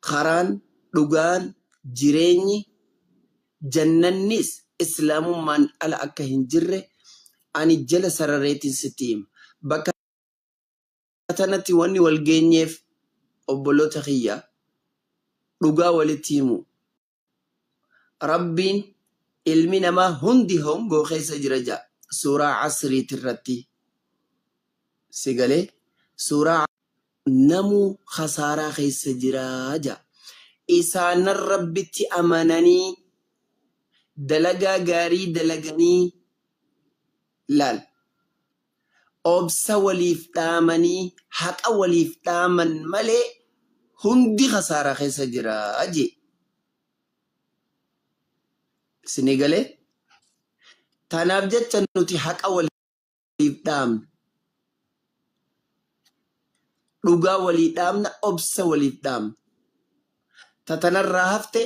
karaan dhugaan jireenyi jannannis islaamummaan ala akka hin jirre ani jala sarareetiin sitti hima. Bakka tanatti wanni wal geenyeef obboloota kiyya dhugaa walitti himu. Rabbiin ilmi namaa hundi hongoo keessa jira jaa suuraa Asriitii irratti sigalee suuraa namuu khasaaraa keessa jira jaa. Isaanan rabbitti amananii dalagaa gaarii dalaganii laal obsa waliif dhaamanii haqa waliif dhaaman malee hundi khasaaraa keessa jira jee. Sinigalee tanaaf jecha nuti haqa waliif dhaamna, dhugaa walii dhaamna, obsa waliif dhaamna. Tatanarraa hafte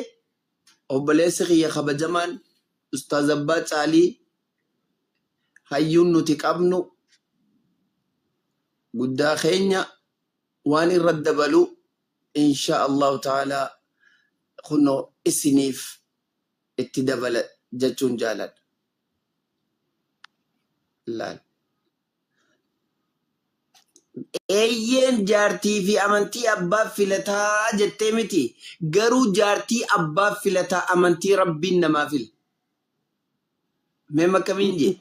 obboleessi kiyya kabajamaan Ustaaz Abbaa Caalii hayyuun nuti qabnu guddaa keenya waan irra dabalu insha Allahu ta'ala kunoo isiniif itti dabala jechuun jaaladha. Laal. Eeyyeen jaartii fi amantii abbaaf filataa jettee miti. Garuu jaartii abbaaf filataa amantii rabbiin namaa fila. Mee makkamiin jee?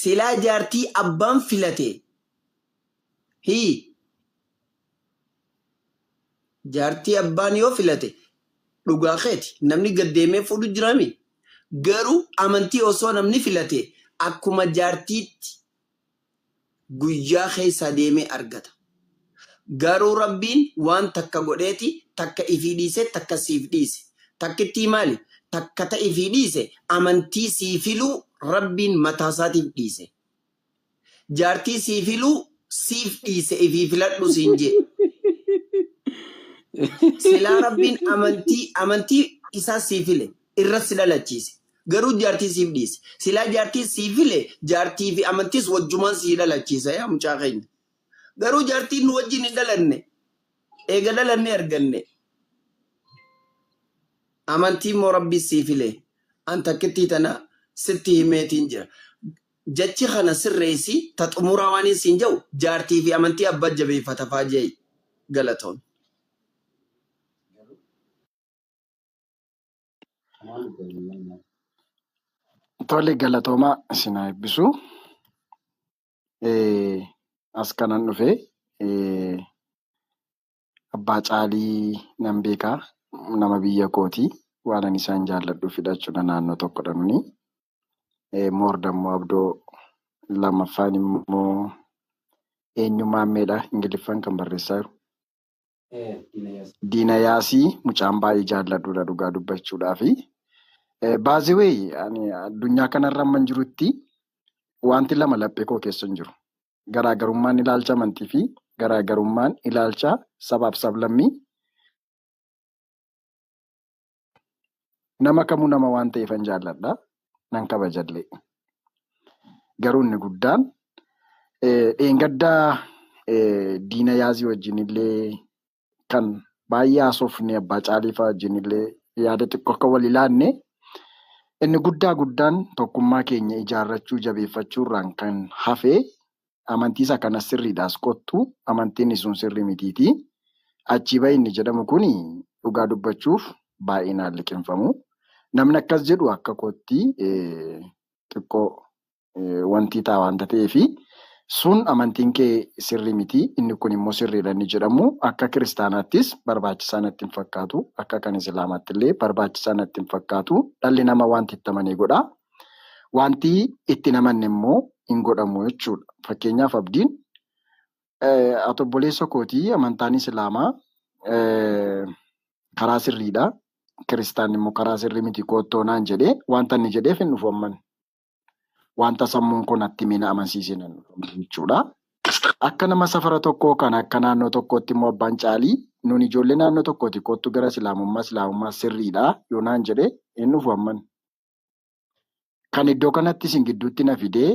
Silaa jaartii abbaan filate. Jaartii abbaan yoo filate dhugaa keeti namni gaddeemee fuudhu jiraami. Garuu amantii osoo namni filate akkuma jaartiitti guyyaa keessa deemee argata. Garuu rabbiin waan takka godheeti takka ifii dhiise takka siif dhiise. Takkitti maali? Takka ta ifii dhiise amantii siif filuu rabbiin mataasaatiif dhiise. Jaartii siif filuu siif dhiise ifii filadhu siin jee. Silaa rabbiin amantii isaa siif file irra si dhalachiise. Garuu jaartii siif dhiise. Silaa jaartii siif file jaartii fi amantiis wajjumaan si dhalachiisa yaa mucaa keenya. Garuu jaartiin nu wajjin hin dhalanne. Eega dhalanne arganne. Amantii moo rabbii siif file. Anta kittii tana sitti himeetiin jira. Jechi kana sirreessi ta xumuraa waan siin jedhu jaartii fi amantii abbaa jabeeffata faajee galatoon. Tole galatoomaa isin eebbisu. As kanan dhufe Abbaa Caalii nan beekaa nama biyya kooti waan ani isaan jaalladhu fidhachuudha naannoo tokkodha nuni. Moordammoo abdoo lammaffaan immoo eenyummaa ammeedha Ingiliffaan kan barreessaa jiru. Diina Yaasii mucaan baay'ee jaalladhuudha dhugaa dubbachuudhaafi. Baazewee ani addunyaa kanarra amman jirutti wanti lama laphee koo keessa hin jiru. Garaagarummaan ilaalcha amantii fi garaagarummaan ilaalcha sabaaf sablammii. Nama kamuu nama waan ta'eefan jaalladha. Nan kabajallee. Garuu inni guddaan dheengaddaa Diina Yaasii wajjinillee kan baay'ee haasofne Abbaa Caalii fa'aa wajjinillee yaada xiqqoo akka wal ilaanne. Inni guddaan tokkummaa keenya ijaarrachuu jabeeffachuurraan kan hafe amantiisa kana sirriidhaas qottu amantiin sun sirrii mitiiti. Achii ba'i inni jedhamu kun dhugaa dubbachuuf baay'inaan liqinfamu. Namni akkas jedhu akka kootti xiqqoo wanti ta'a waanta ta'eefi sun amantiin kee sirrii miti. Inni kun immoo sirriidha inni jedhamu akka kiristaanaattis barbaachisaa natti hin fakkaatu. Akka kan islaamaatti illee barbaachisaa natti hin fakkaatu. Dhalli nama wanti itti amanee godha. Wanti itti namanne immoo hin godhamu jechuudha. Fakkeenyaaf abdiin ati obboleessa kootii amantaan islaamaa karaa sirriidha. Kiristaanni immoo karaa sirrii miti koottoo naan jedhee wanta inni jedheef hin dhufu amman. Wanta sammuun kun atti mina amansiisin jechuudha. Akka nama safara tokkoo kan akka naannoo tokkootti immoo Abbaan Caalii nuun ijoollee naannoo tokkooti kottu gara islaamummaa sirriidha yoo naan jedhee hin dhufu amman. Kan iddoo kanatti isin gidduutti na fidee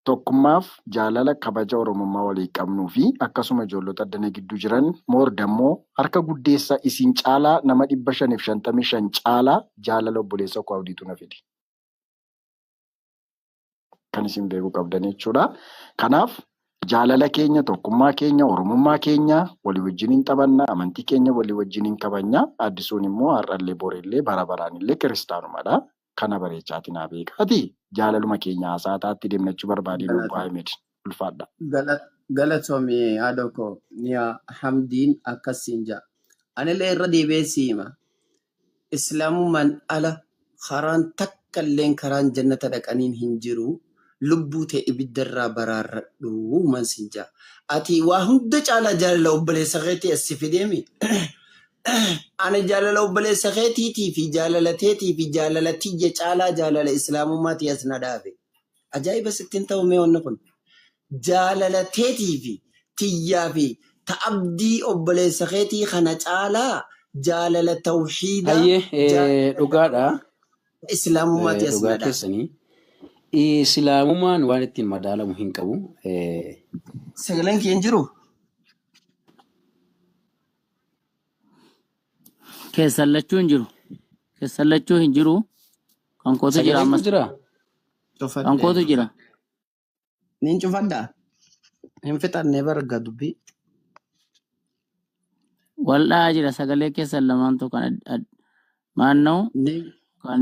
tokkummaaf jaalala kabaja Oromummaa walii qabnuu fi akkasuma ijoollota addana gidduu jiran moordammoo harka guddeessa isin caalaa nama 555 caalaa jaalala obboleessa koo Abdiitu na fide. Kan isin beekuu qabdan jechuudha. Kanaaf jaalala keenya, tokkummaa keenya, Oromummaa keenya walii wajjiniin taphanna, amantii keenya walii wajjiniin kabanya. Addisuun immoo har'allee borillee bara baraanillee kiristaanumadha. Kana bareechaatiin haa beekaati. Jaalaluma keenya haasaa taatti deemnachuu barbaadee lubbuu Ahmed ulfaadha. Galatoomii haadhoko niya hamdiin akkasiin jaa. Anillee irra deebi'ee siima. Islaamummaan ala karaan takka illee karaan jannata dhaqaniin hin jiru. Lubbuu ta'e ibiddarraa baraarradhu mansin jaa. Ati waa hunda caalaa jaalala obboleessa keetii as si fideemi. Ani jaalala obboleessa keetiitii fi jaalala teetii fi jaalala tiyya caalaa jaalala islaamummaati as na dhaabe. Ajaa'iba sittiin ta'u mee wanni kun. Jaalala teetii fi tiyyaa fi ta'abdii obboleessa keetii kana caalaa jaalala tawhiida. Hayyee dhugaadha. Islaamummaati as na Dhugaa dhaabe. keessanii. Islaamumaan waan ittiin madaalamu hin qabu. Sagaleen kee hin jiru. Keessallachuu hin jiru. Keessallachuu hin jiru. Kan kootu jira Sagaleen kun ammas. jira. Kan kootu jira. Nin cufadhaa. Hin fixannee barga dubbii. Wal'aa jira sagalee keessan lamaantu kan maanna'u kan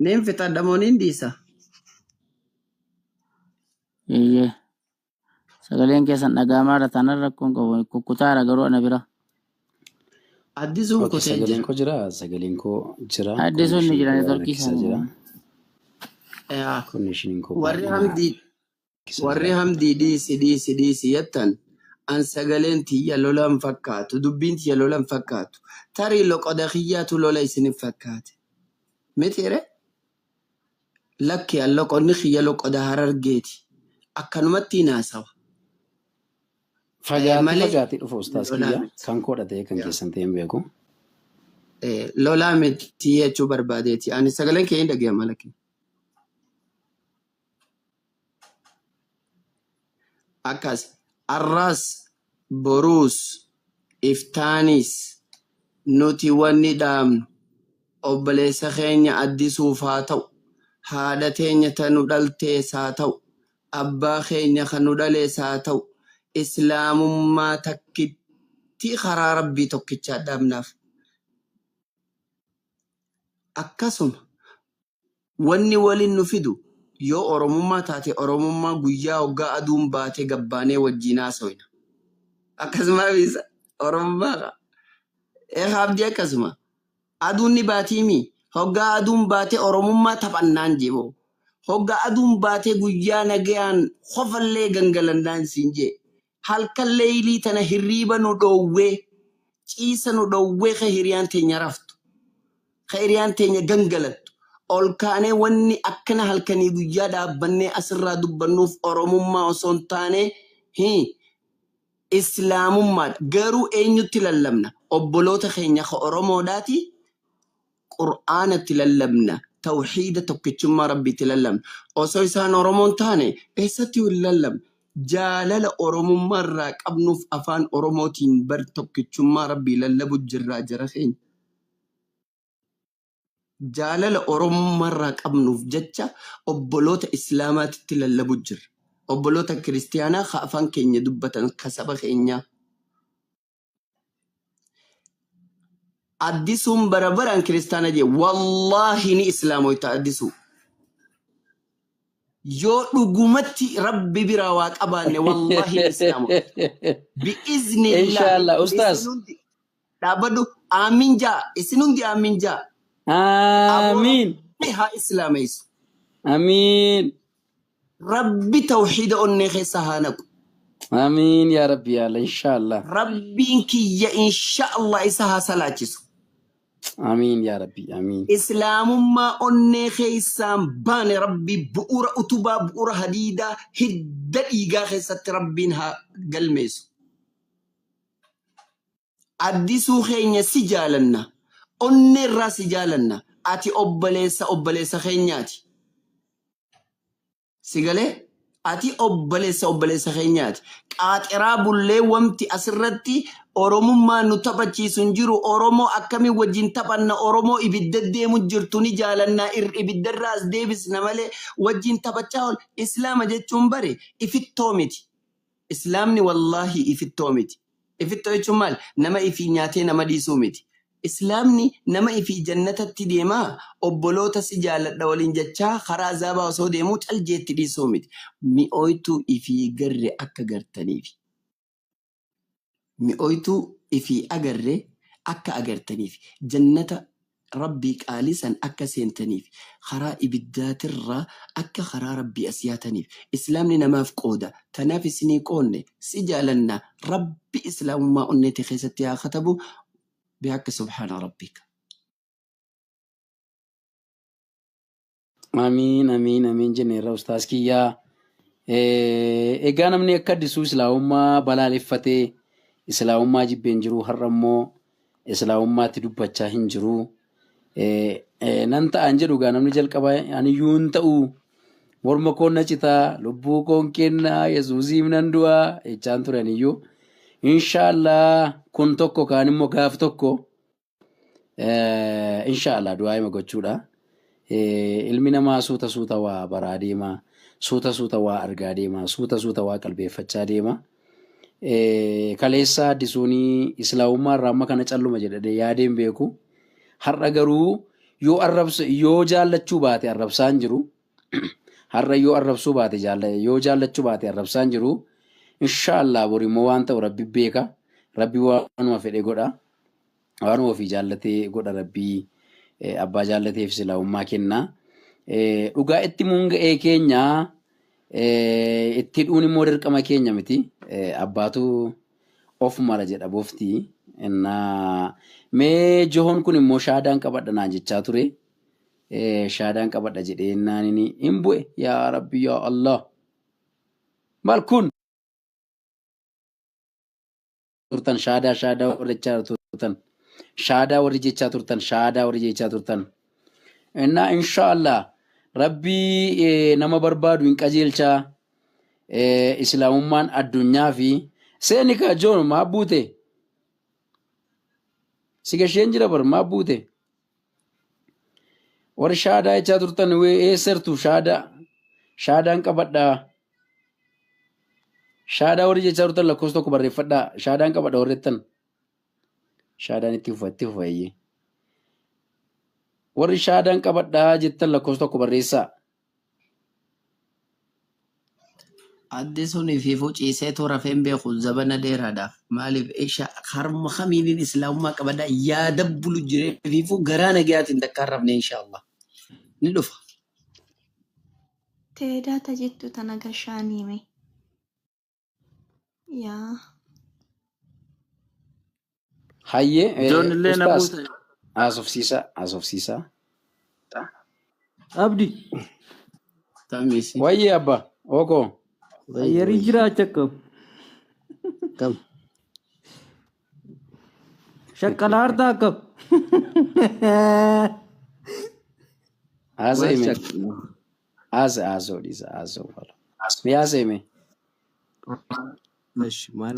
Nin fixadha moo nin dhiisa. eeyyee sagaleen keessan dhaga'amaadha tanan rakkoon qabu kukkutaara garuu ana bira. Addisuun Okay, kutee sagaleen jira. koo jira. Sagaleen koo jira. Addisuun ni jira Connection networkii rakkisaa jira. Yaa, Connection koo Warri baay'ee hamdii rakkisaa warri jira. hamdii dhiisi jettan an sagaleen tiyya lola hin fakkaatu dubbiin tiyya lola hin fakkaatu tarii loqoda kiyyaatu lola isinif fakkaate mitiire lakki an loqonni kiyya loqoda harargeeti akkanumatti naasawa malee Fagaatee dhufu ustaas lolaa kiyya miti. kan koodha ta'e kan keessan ta'e hin beeku. Lolaa miti jechuu barbaadeeti ani sagaleen kee hin dhaga'ama lakki. Akkas arras boruus iftaanis nuti wanni dhaamnu obboleessa keenya addisuuf haa ta'u haadha teenya tanu dhaltees haa ta'u abbaa keenya kan nu dhalees haa ta'u islaamummaa takkitti karaa rabbii tokkichaa dhaabnaaf. Akkasuma wanni waliin nu fidu yoo oromummaa taate oromummaa guyyaa hoggaa aduun baatee gabbaanee wajjin haasofna. Akkasuma bisa oromummaa abdii akkasuma aduun ni baatiimi hoggaa aduun baatee oromummaa taphannaan jiboo hoggaa aduun baatee guyyaa nagayaan qofallee gangalandaan siin jee halkallee ilii tana hirriiba nu dhoowwee ciisa nu dhoowwee ka hiriyaan teenya raftu ka hiriyaan teenya gangalattu. Ol kaanee wanni akkana halkanii guyyaa dhaabbannee asirraa dubbannuuf oromummaa osoo hin taane islaamummaadha. Garuu eenyutti lallabna? Obboloota keenya ka oromoodhaati qur'aanatti lallabna. Tawhiida tokkichummaa rabbiitti lallabna. Osoo isaan oromoon taane eessatti wal lallabna? Jaalala oromummaa irraa qabnuuf afaan oromootiin bar tokkichummaa rabbii lallabu jirraa jara keenya. Jaalala oromummaa irraa qabnuuf jecha obboloota islaamaatitti lallabu jirra. Obboloota kiristiyaanaa ka afaan keenya dubbatan ka saba keenyaa. Addisuun bara baraan kiristaana jee wallaahi ni islaamoita addisuu. Yoo dhugumatti rabbi biraa waa qabaanne wallaahi ni islaamoita. Bi'iznillah. Inshallah ustaas. Dhaabadhu aamin jaa isin hundi aamin jaa. Amiin. ها إسلاميس Amiin. ربي توحيد أنك سهانك Amiin yaa Rabbi yaa Allah inshallah. ربي يا إن شاء الله إسها سلاجس Amiin yaa Rabbi. Amiin. إسلام ما أنك إسام بان ربي بؤرة أتوبة بؤرة هديدة هدى إيجا خيسة ربينها قلميس أدسو خينيا سجالنا أني الراس جالنا أتي أبليس خينياتي Sigalee ati obboleessa keenyaati. Qaaxiraa bullee wamti asirratti Oromummaan nu taphachiisu hin jiru. Oromoo akkamiin wajjin taphanna? Oromoo ibidda deemu jirtu ni jaalannaa. Ibiddarraa as deebisna malee wajjin taphachaa ol. Islaama jechuun bare ifittoo miti. Islaamni wallaahi ifittoo miti. Ifittoo jechuun maal? Nama ifii nyaatee nama dhiisuu miti. Islaamni nama ifii jannatatti deemaa obboloota si jaalladha waliin jechaa karaa azaabaa osoo deemuu caljeetti dhiisuu miti. Mi'ooytuu ifii garre akka gartaniif. Mi'ooytuu ifii agarre akka agartaniif. Jannata rabbii qaalisan akka seentaniif. Karaa ibiddaatirraa akka karaa rabbii as yaataniif. Islaamni namaaf qooda. Tanaaf isinii qoonne si jaalanna. Rabbi islaamummaa onneete keessatti haa katabu. بحق سبحان ربك. Amiin amiin amiin jenneerra ustaas kiyyaa. Egaa namni akka addisuu islaamummaa balaaleffatee islaamummaa jibbeen jiru har'a immoo islaamummaatti dubbachaa hin jiru. Nan ta'an jedhu gaa namni jalqaba aniyyuu hin ta'u morma koon na citaa lubbuu koon kennaa yesuusiif nan du'aa jechaan ture aniyyuu. Inshallah kun tokko kaan immoo gaaf tokko inshallah du'aa hima gochuudha. Ilmi namaa suuta waa baraa deema. Suuta waa argaa deema. Suuta waa qalbeeffachaa deema. Kaleessa addisuunii islaamummaa irraa amma kana calluma jedhadhee yaadeen beeku. Har'a garuu yoo jaallachuu baate arrabsaan jiru. Har'a yoo arrabsuu baate yoo jaallachuu baate arrabsaan jiru. Inshallah borimoo waan ta'u rabbi beeka. Rabbi waanuma fedhe godha. Waanuma ofii jaallatee godha rabbii abbaa jaallateef islaamummaa kenna. Dhugaa itti munga'ee keenya itti dhuun immoo dirqama keenya miti. Abbaatu of mala jedha bofti. Mee johoon kun immoo shaadaan qabadha naan jechaa ture. Shaadaan qabadha jedhee naan hin bu'e yaa rabbi yaa Allah. Maal kun? Turtan shaadaa warri jechaa turtan shaadaa warri jechaa turtan inshallah rabbii nama barbaadu hin qajeelchaa islaamummaan addunyaa fi seeni ka joon maa buute si gasheen jira bar maa buute warri shaadaa jechaa turtan eessartu shaadaan qabadhaa. Shaadaa warri jechaa turtan lakkoofsa tokko barreeffadhaa. Shaadaan qabadha warrettan. Shaadaan itti ufayyee. Warri shaadaan qabadhaa jettan lakkoofsa tokko barreessaa. Addi sun ififuu ciisee toora feen beeku zabana dheeraadhaaf. Maaliif harma kamiiniin islaamummaa qabadhaa yaada bulu jiree ififuu garaa nagayaatiin takka arrabne inshallah. Ni dhufa. Teedaa tajittu tana gashaaniime. Yaa. Hayyee Ijoollee na ustaas buute. haasofsiisaa. Abdi, Tamisi. Wayyee abba ookoo. ayyarii jiraacha qab. Kam. Shakkalaartaa qab. Haasa'ime. Haasa'oo dhiisa haasa'oo fala. Haasa'ime.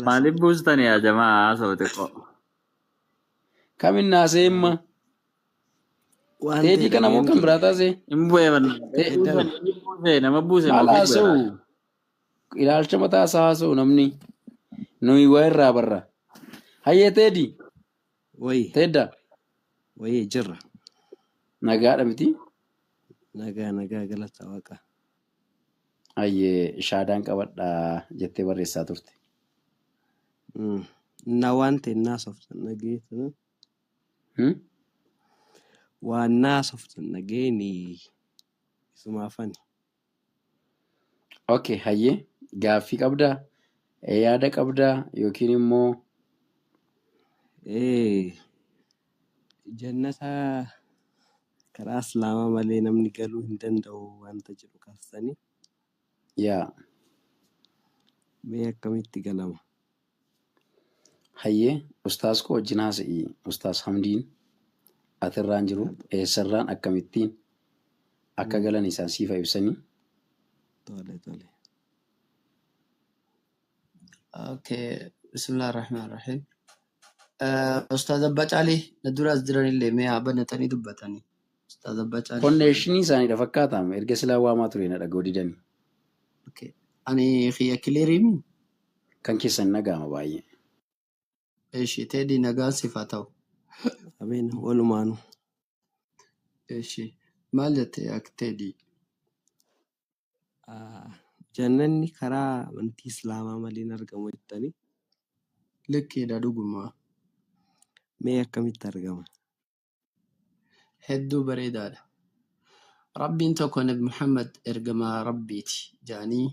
Maaliif buustanii yaa jamaa haasa'u xiqqoo? Kamin haasa'imma? Teedii kana moo kan biraa taasee? Hin bu'ee buusee nama buuse Maal haasa'u? Ilaalcha mataa isaa haasa'u namni. Nuyi waa irraa barra. Hayyee teedii. Teedda. Wayii jirra. Nagaadha miti? Nagaa galata waaqa. Hayyee shaadaan qabadhaa jettee barreessaa turte. Na wante naasoftan nageetu. Waan naasoftan nageeni isumaafani. Okay, hayyee gaaffii qabdaa? Yaada qabdaa yookiin immoo Jannata karaa islaamaa malee namni galuu hin danda'u wanta jedhu kaastanii yaa mee akkamitti galama? hayyee ustaas koo wajjin haasa'ii ustaas Hamdiin atirraan jiru eessarraan akkamittiin akka galan isaan siifa ibsanii Tole tole. Okay, bismillahirrahmanirrahim. Ustaaz Abbaa Caalii na duraas jiranillee mee haa banatanii dubbatanii. Ustaaz Abbaa Caalii. Konneeshinii isaaniidha fakkaataam erga silaa waamaa ture na dhagoo didanii. Okay. Ani xiyya kiliiriimi. Kan keessan nagahama baay'ee. Eeshi teedii nagaan sifaa ta'u. Ameen walumaanu. Eeshi maal jettee akka teedii? Jannanni karaa amantii Islaamaa malee hin argamu jettanii Likkeedha dhugumaa. mee akkamitti argama? Hedduu bareedaadha. Rabbiin tokko Nabi Muhammad ergamaa Rabbiiti jedhanii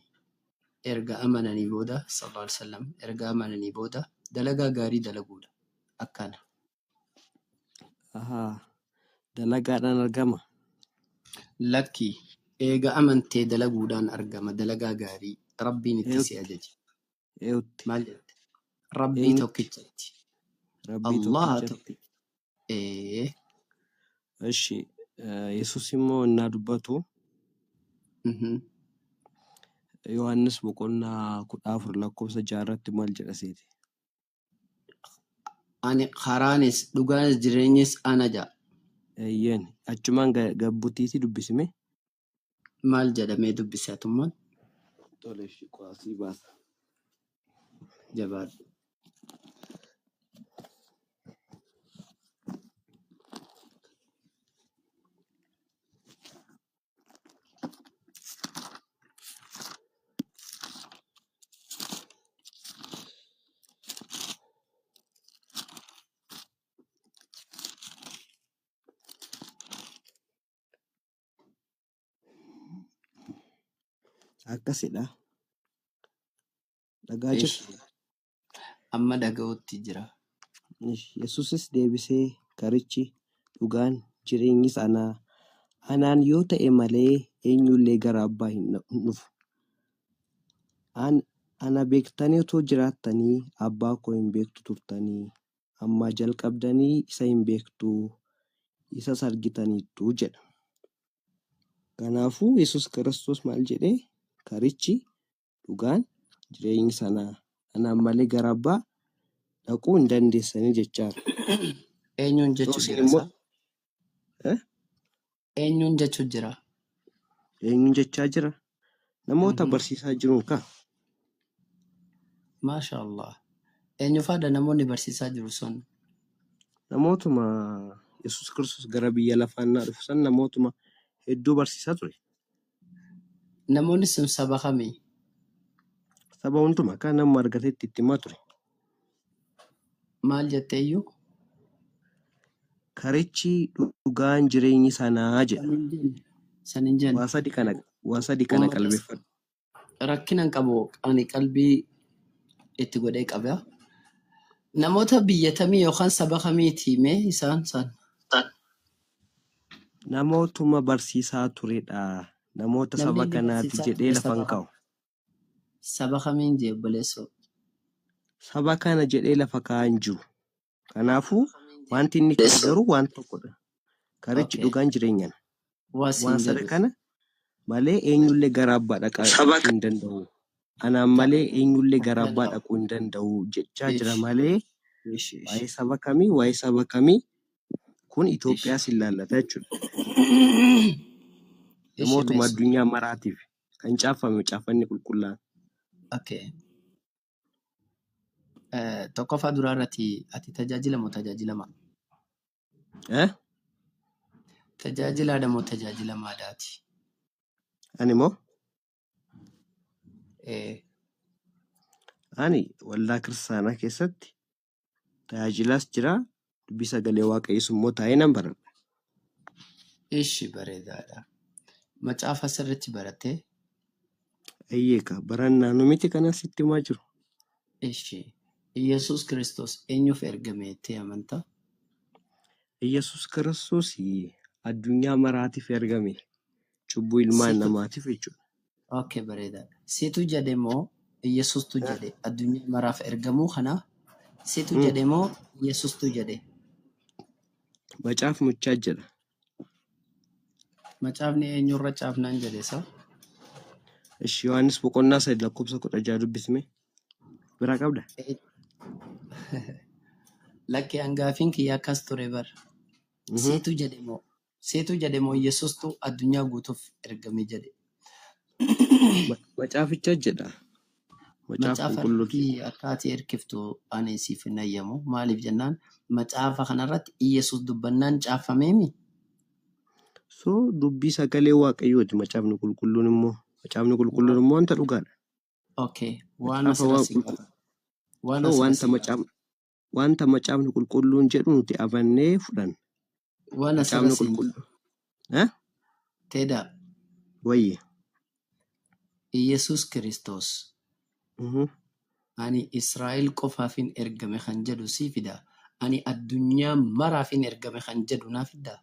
erga amananii booda sallallahu alaihi wasallam erga amananii booda dalagaa gaarii dalaguudha. Akkana. Dalagaadhaan argama. Lakkii eega amantee dalaguudhaan argama dalagaa gaarii Rabbiin itti si ajaje. Eewutti. Maal jette? Rabbii Eenyutti? tokkichatti. Rabbii Allah tokkichatti. tokko. Eshi Yesus immoo innaa dubbatu Yohaannis boqonnaa 14:6 maal jedha seeti? Ani karaanis dhugaanis jireenyis ana ja'a. Eeyyeen achumaan gabbutiiti dubbisime. Maal jedhamee dubbise atummaan? Tole ishii qo'asii baasa. Jabaadhu. Akkasidha. Dhagaa jirtu. Amma dhaga'utti jira. Yesuusis deebisee karichi dhugaan jireenyis anaan yoo ta'e malee eenyullee gara abbaa hin dhufu. Ana beektanii otoo jiraattanii abbaa koo hin beektu turtanii amma jalqabdanii isa hin beektu isas argitaniittu jedha. Kanaafuu Yesuus Kiristoos maal jedhee karichi dhugaan jireenyi anaan malee gara abbaa dhaquu hin dandeessanii jechaadha. Eenyuun jechuun jira isaa? Eenyuun jechuun jira? Eenyuun jechaa jira? Namoota barsiisaa jiruun ka. Maashaallah. Eenyu faadha namoonni barsiisaa jiru sun? Namootuma Yesuus Kiristoos gara biyya lafaannaa dhufu san namootuma hedduu barsiisaa ture. Namoonni sun saba kamii? Saba hundumaa kan nama argatetti itti himaa ture. Maal jetteeyyuu? Karichi dhugaan jireenyi sanaa jedha. Sanin jenna. Waa sadi kana qalbeeffadhu. Rakkina hin qabu ani qalbii itti godhee qaba. Namoota biyyatamii yookaan saba kamiiti mee isaan san? Namootuma barsiisaa turedha. Namoota saba kanaati jedhee lafan kaa'u. Saba kamiin jee obboleessoo? Saba kana jedhee lafa kaa'an jiru. Kanaafuu wanti inni garuu waan tokkodha. Karichi dhugaan jireenyana. Waan sada kana malee eenyullee gara abbaa dhaquu hin danda'u. Anaan malee eenyullee gara abbaa dhaquu hin danda'u jechaa jira malee waa'ee saba kamii kun Itoophiyaas hin laallata jechuudha. Namootuma addunyaa maraatiif kan caafame caafanni qulqullaa'an. Tokkoffaa duraa irratti ati tajaajila moo tajaajilama? Tajaajilaadha moo tajaajilamaadhaati? Ani moo? Ani waldaa kiristaanaa keessatti tajaajilaas jira. Dubbii sagalee waaqayyoos immoo taa'ee nan baradha. Ishi bareedaadha. Macaafa sirriitti barattee? Eeyyeeka barannaa numiti kanas itti himaa jiru. Ishi. Yesuus Kiristoos eenyuuf ergame jettee amantaa? Yesuus Kiristoos addunyaa maraatiif ergame. Cubbuu ilmaan namaatiif jechuudha. Okay, bareedaadha. Situ jedhe moo Yesuustu jedhe addunyaa maraaf ergamuu kana? Situ jedhe moo Yesuustu jedhe? Macaaf muchaa jedha. Macaafni eenyurra caafnaan jedhe isaa? Ishi Yohaannis boqonnaa 3 lakkoofsa 16 dubbisme. Biraa qabda? Lakki hangaafiin kiyya akkas ture bar. Seetu jedhe moo Yesuustu addunyaa guutuuf ergame jedhe. Macaaficha jedha. Macaafa Macaafa qulqulluuti. irratti akka ati ergiftu ani siif hin ayyamu. Maaliif jennaan macaafa kanarratti Yesuus dubbannaan caafameemi. So dubbii sagalee Waaqayyooti macaafni qulqulluun immoo. Macaafni qulqulluun immoo wanta dhugaadha. Okay. Waan Macaafa asirra waa si qulqulluu. gaafa. Waan So asirra si wanta macaafni qulqulluun jedhu nuti amannee fudhanna. waan asirra Macaafni si qulqulluu. Teda Wayye. Yesuus Kiristoos ani Israa'el qofaafin ergame kan jedhu sii fida. Ani addunyaa maraafin ergame kan jedhu naa fida.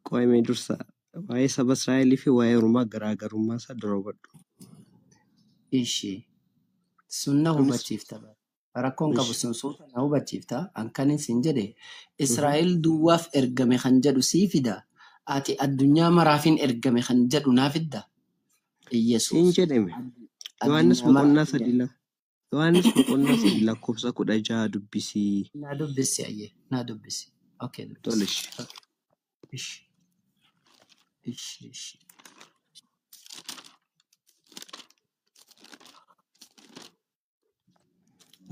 Qo'amee dursa waa'ee saba Israa'elii fi waa'ee Oromaa garaagarummaa isaa dura hubadhu. Ishee sunna Kunis hubachiifta. Rakkoon qabu ishi. sun suuta na hubachiifta. Ankanin sin jedhe Israa'el duwwaaf ergame kan jedhu sii fida. Ati addunyaa maraafin ergame kan jedhu naa fida. Siin Yesuus jedhame. Yohaannis addunyaa boqonnaa maraafin 3 Yohaannis boqonnaa 3 lakkoofsa 16 dubbisii. naa dubbisi ayyee naa dubbisi. Okay dubbisi. Tolish. Ishi ishi.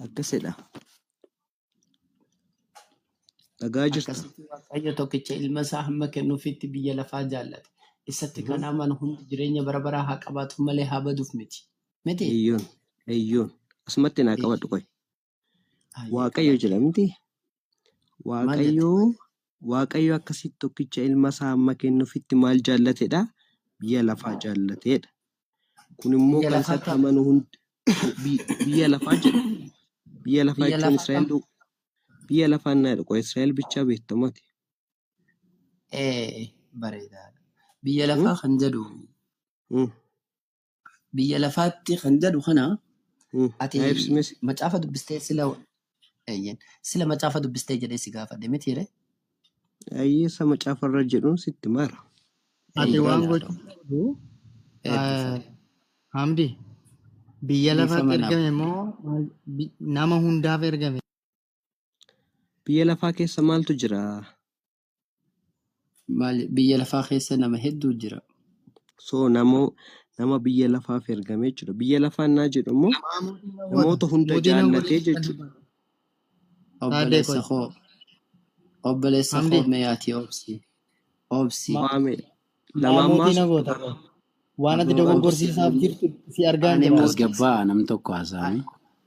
Akkasidha. Dhagaa jirta. Akkasitti Waaqayyo tokkicha ilma isaa hamma kennuufitti biyya lafaa jaallate. Isatti kan amanu hundi jireenya bara baraa haa qabaatu malee haa baduuf miti. Miti? Eeyyoon. Asumatti naa qabadhu qoy. Hayyee Waaqayyo qabadhu. jedha miti. Maal jette? Waaqayyo akkasitti tokkicha ilma isaa hamma kennuufitti maal jaallatedha? Biyya lafaa jaallatedha. Kun immoo Biyya kan lafaa isatti kam? amanu hundi biyya lafaa jedha. Biyya lafaa Biyya jechuun lafaa kam? Israa'el biyya lafaa naa jedhu qoy Israa'el bichaa beektamooti. Bareedaadha. Biyya lafaa kan jedhu biyya lafaatti kan jedhu kana ati Naa ibsimes. macaafa dubbistee sila macaafa dubbistee jedhee si gaafadhe miti jedhe? Ayyeessa macaafarra jedhuun sitti mara. Ati waan Eeyyaadha. gochuu qabdu Eebbifame. Hamdi biyya lafaatti Dhiifama naaf. ergame moo nama hundaaf ergame? Biyya lafaa keessa maaltu jira? Biyya lafaa keessa nama hedduu jira. So nama biyya lafaaf ergame jechuudha. Biyya lafaa naa jedhu immoo namoota hunda Mootiin jaallatee jechuudha. Obboleessa koo. Obboleessa Hamdi. koo meeyaatii obsi. Obsi. Waamedha. Lamaan Mootiin maasu agoota. Waan ati dogoggorsiisaaf jirtu si argaa hin Ani jiru. Tasgabbaa nam tokko haasa'ame.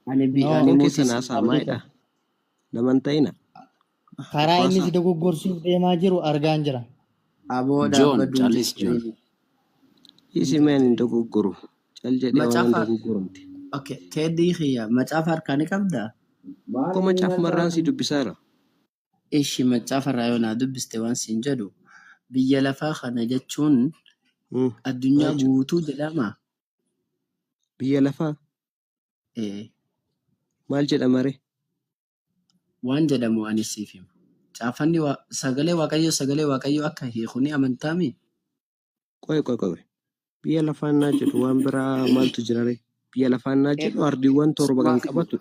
Ani Foon mootii keessa naasaa maayidha. Naman ta'ina. Karaa inni si dogoggorsiisuuf deemaa jiru argaa hin jira. aboo John, dhaabbaduu Charles John. Isi meen hin dogoggoru. Cal jedhee waan hin Macaafa. dogoggorumti. Okay. Teeddii kiyya macaafa harkaa ni qabdaa? Akkoo macaafa marraan si dubbisaara. Ishi macaafa irraa yoo naa dubbiste waan siin jedhu biyya lafaa kana jechuun addunyaa guutuu jedhama. Biyya lafaa maal jedhama ree? Waan jedhamu ani siif hima. Caafanni sagalee waaqayyo akka hiiku ni amantaami. Qoy. Biyya lafaa naa jedhu waan biraa maaltu jira ree? Biyya lafaa naa jedhu ardiiwwan torba kan qabatu.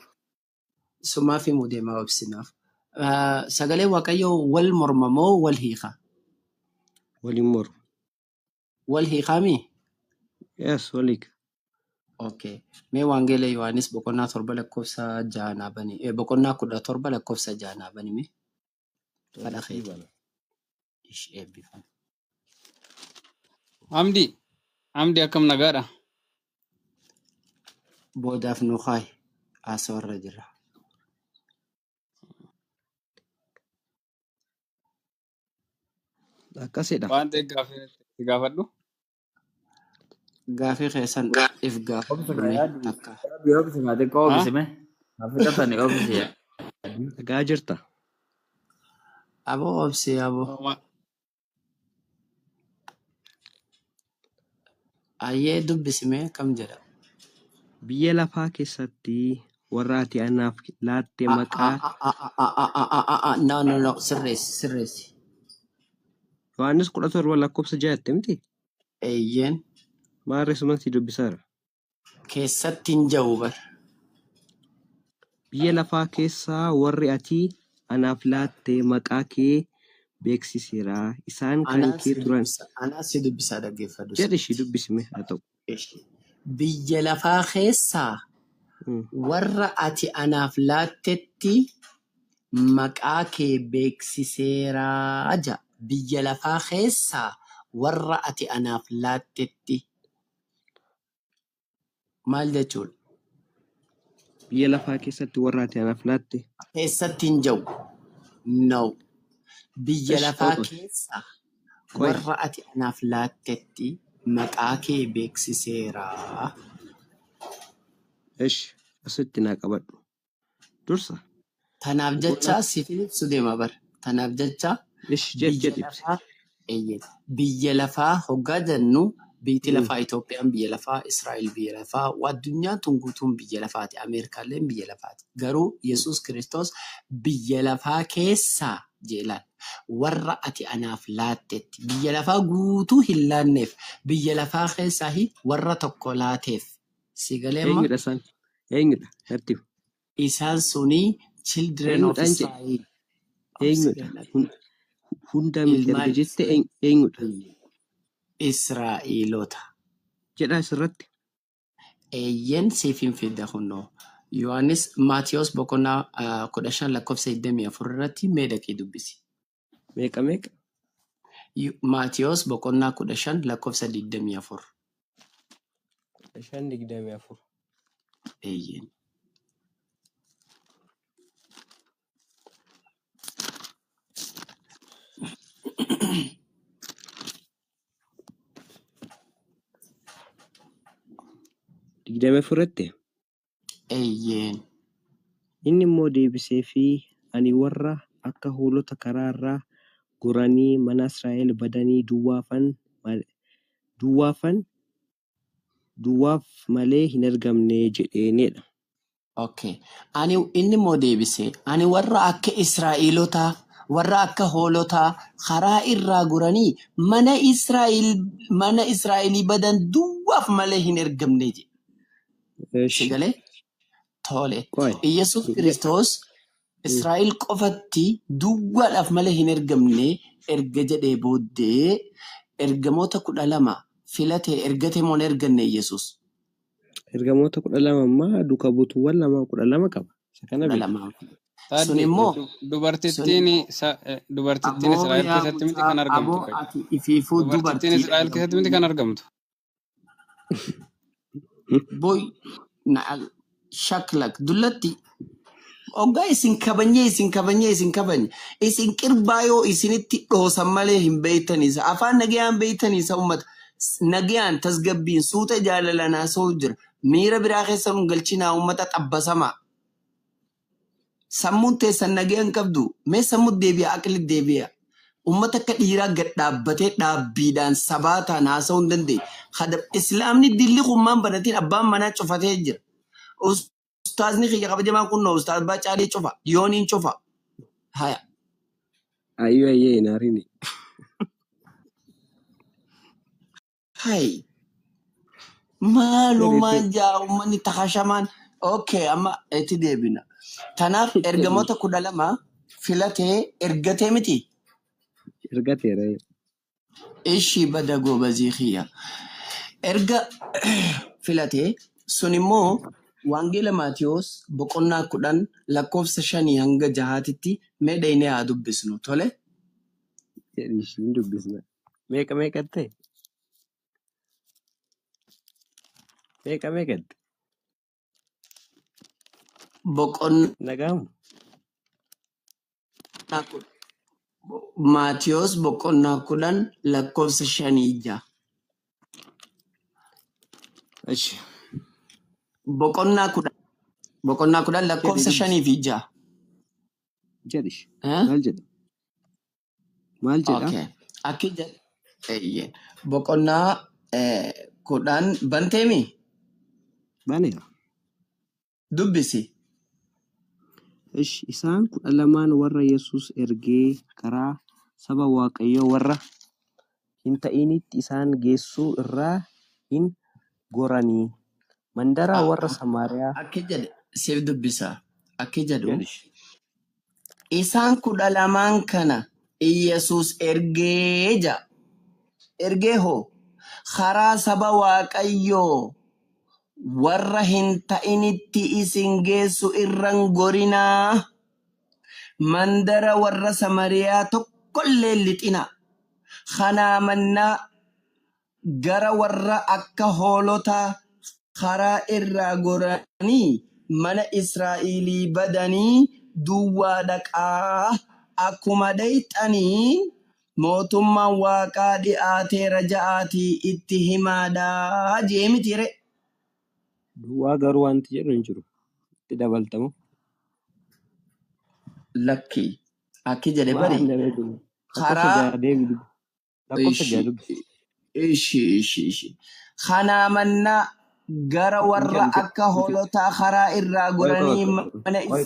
Sumaaf himuu deemaa obsinaaf. Sagalee waaqayyo wal morma moo wal hiika? Waliin moru. Wal hiikaami? Yes, waliika. Okay. Mee wangeela Yohaannis boqonnaa 7 lakkoofsa 6 naa bani. Boqonnaa 17 lakkoofsa 6 naa bani mee? Fadha keeti. Ishi eebbifame. Hamdi akkam nagaadha? Boodaaf nu kaayi. Haasawarra jira. Akkasidha. Waan ta'eef gaafadhu. Gaafii keessan if gaafame akka. Dhagaa jirta. Aboo obsi aboo. Ayyee dubbisime kam jedha. Biyya lafaa keessatti warra ati anaaf laatte maqaa No. Sirreessi. Yohaannis 17 lakkoofsa 6 miti? Eeyyeen. Maarree sumatti dubbisaara. Keessatti hin jiru bar. Biyya lafaa keessaa warri ati anaaf laatte maqaa kee beeksiseera. Isaan kan kee turan. Anaa si dubbisaa dhaggeeffadhu. Jedhi ishii dubbisime haa ta'u. Biyya lafaa keessaa warra ati anaaf laattetti maqaa kee beeksiseeraa jedha. Biyya lafaa keessaa warra ati anaaf laattetti maal jechuudha? Biyya lafaa keessatti warra ati anaaf laatte. Keessatti hin jiru. No. Biyya lafaa keessaa warra ati anaaf laattetti maqaa kee beeksiseeraa. Ishi asitti naa qabadhu. Dursa. Tanaaf jecha siif ibsu deema bar. Tanaaf jecha biyya lafaa hoggaa jennu biyyi lafaa Itoophiyaan biyya lafaa, Israa'el biyya lafaa, addunyaa guutuun biyya lafaati, Ameerikaallee biyya lafaati. Garuu Yesuus Kiristoos biyya lafaa keessaa jeelaan warra ati anaaf laattetti biyya lafaa guutuu hin laanneef biyya lafaa keessaa warra tokko laateef. Si galeemma? Eenyudha isaan? Eenyudha? Natti. Isaan sunii children of Israel. Eenyudha? Hunda miti erga jette eenyudha? Israa'eelota. Jedhaa asirratti. Eeyyen siif hin fidda hunnoo. Yohaannis Maatiyos boqonnaa 15 lakkoofsa 24 irratti mee dhaqii dubbisi. Meeqa? Maatiyos boqonnaa 15 lakkoofsa 24. 15:24. Eeyyen. Digdamii fudhatte? Eeyyeen. Inni immoo deebisee fi ani warra akka hoolota karaa irraa goranii mana Israa'el badanii duwwaaf malee hin argamne jedheenidha. Okay. Inni immoo deebisee ani warra akka Israa'eelotaa warra akka hoolotaa karaa irraa goranii mana Israa'elii badan duwwaaf malee hin argamne jedhe. Sigalee tole. Yesuus Kiristoos Israa'el qofatti duwwaadhaaf malee hin argamne erga jedhee booddee ergamoota 12 filatee ergatee moo erganne Yesuus? Ergamoota 12 ammaa duuka buutuuwwan 12 qaba. Kana sun immoo dubartittiin Israa'el keessatti miti kan argamtu. Dubartittiin Israa'el keessatti miti kan argamtu. Boy shaklak dullatti oggaa isin kabanye isin qirbaayoo isinitti dhoosan malee hin beeytanisa afaan nagayaan beeytanisa ummata nagayaan tasgabbiin suuta jaalalanaa soo jira miira biraa keessa nun galchinaa ummata xabbasamaa sammuun teessan nagayaan qabdu mee sammuu deebi'a aqli deebi'a ummata akka dhiiraa gad dhaabbatee dhaabbiidhaan sabaataan haasa'uu hin dandeenye. Islaamni dilli kummaan banatiin abbaan manaa cufatee jira. Ustaazni kiyya kabajamaan kun ustaaz Baacaalee cufa. Yooniin cufa. Haya. Ayyee naarini. Hai. Maalumaan jaa uummanni takashamaan. Okay, amma itti deebina. Tanaaf ergamoota 12 filatee ergatee miti. Ergateera. Ishii bada goobazii kiyya. Erga filatee sun immoo Wangeela Maatiyos boqonnaa 10 lakkoofsa 5 hanga 6tti mee dhaynee haa dubbisnu tole? Ishiin dubbisna. Meeqa ta'e? Meeqa ta'e? Nagaamu. Maatiyos boqonnaa 10 lakkoofsa 5 boqonnaa 10 lakkoofsa 5 Jedhi. Maal jedha? Okay. Akki jedhe. Boqonnaa 10 banteemi? Baneera. Dubbisi. Isaan 12 warra Yesuus ergee karaa saba Waaqayyoo warra hin ta'initti isaan geessuu irraa hin goranii. Mandara warra Samaariyaa Akka jedhe siif dubbisaa. Akka jedhu jedhish. isaan 12 kana Iyyasuus ergee jaa. Ergee hoo karaa saba Waaqayyoo warra hin ta'initti isin geessu irran gorinaa. Mandara warra Samariyaa tokkollee lixinaa. Kanaa mannaa gara warra akka hoolotaa karaa irraa goranii mana Israa'elii badanii duwwaa dhaqaa. Akkuma dhayxanii mootummaan Waaqaa dhi'aateera ja'aatii itti himaadhaa jee mitire. Duwwaa garuu wanti jedhu hin jiru. Itti dabaltamu. Lakkii akki jedhe bari Waan daree duwwaa. Lakkoofsa karaa jaha deebi dubbi. Lakkoofsa jaha dubbi. ishi. Kanaa mannaa gara warra akka hoolotaa karaa irraa goranii mana Qoy.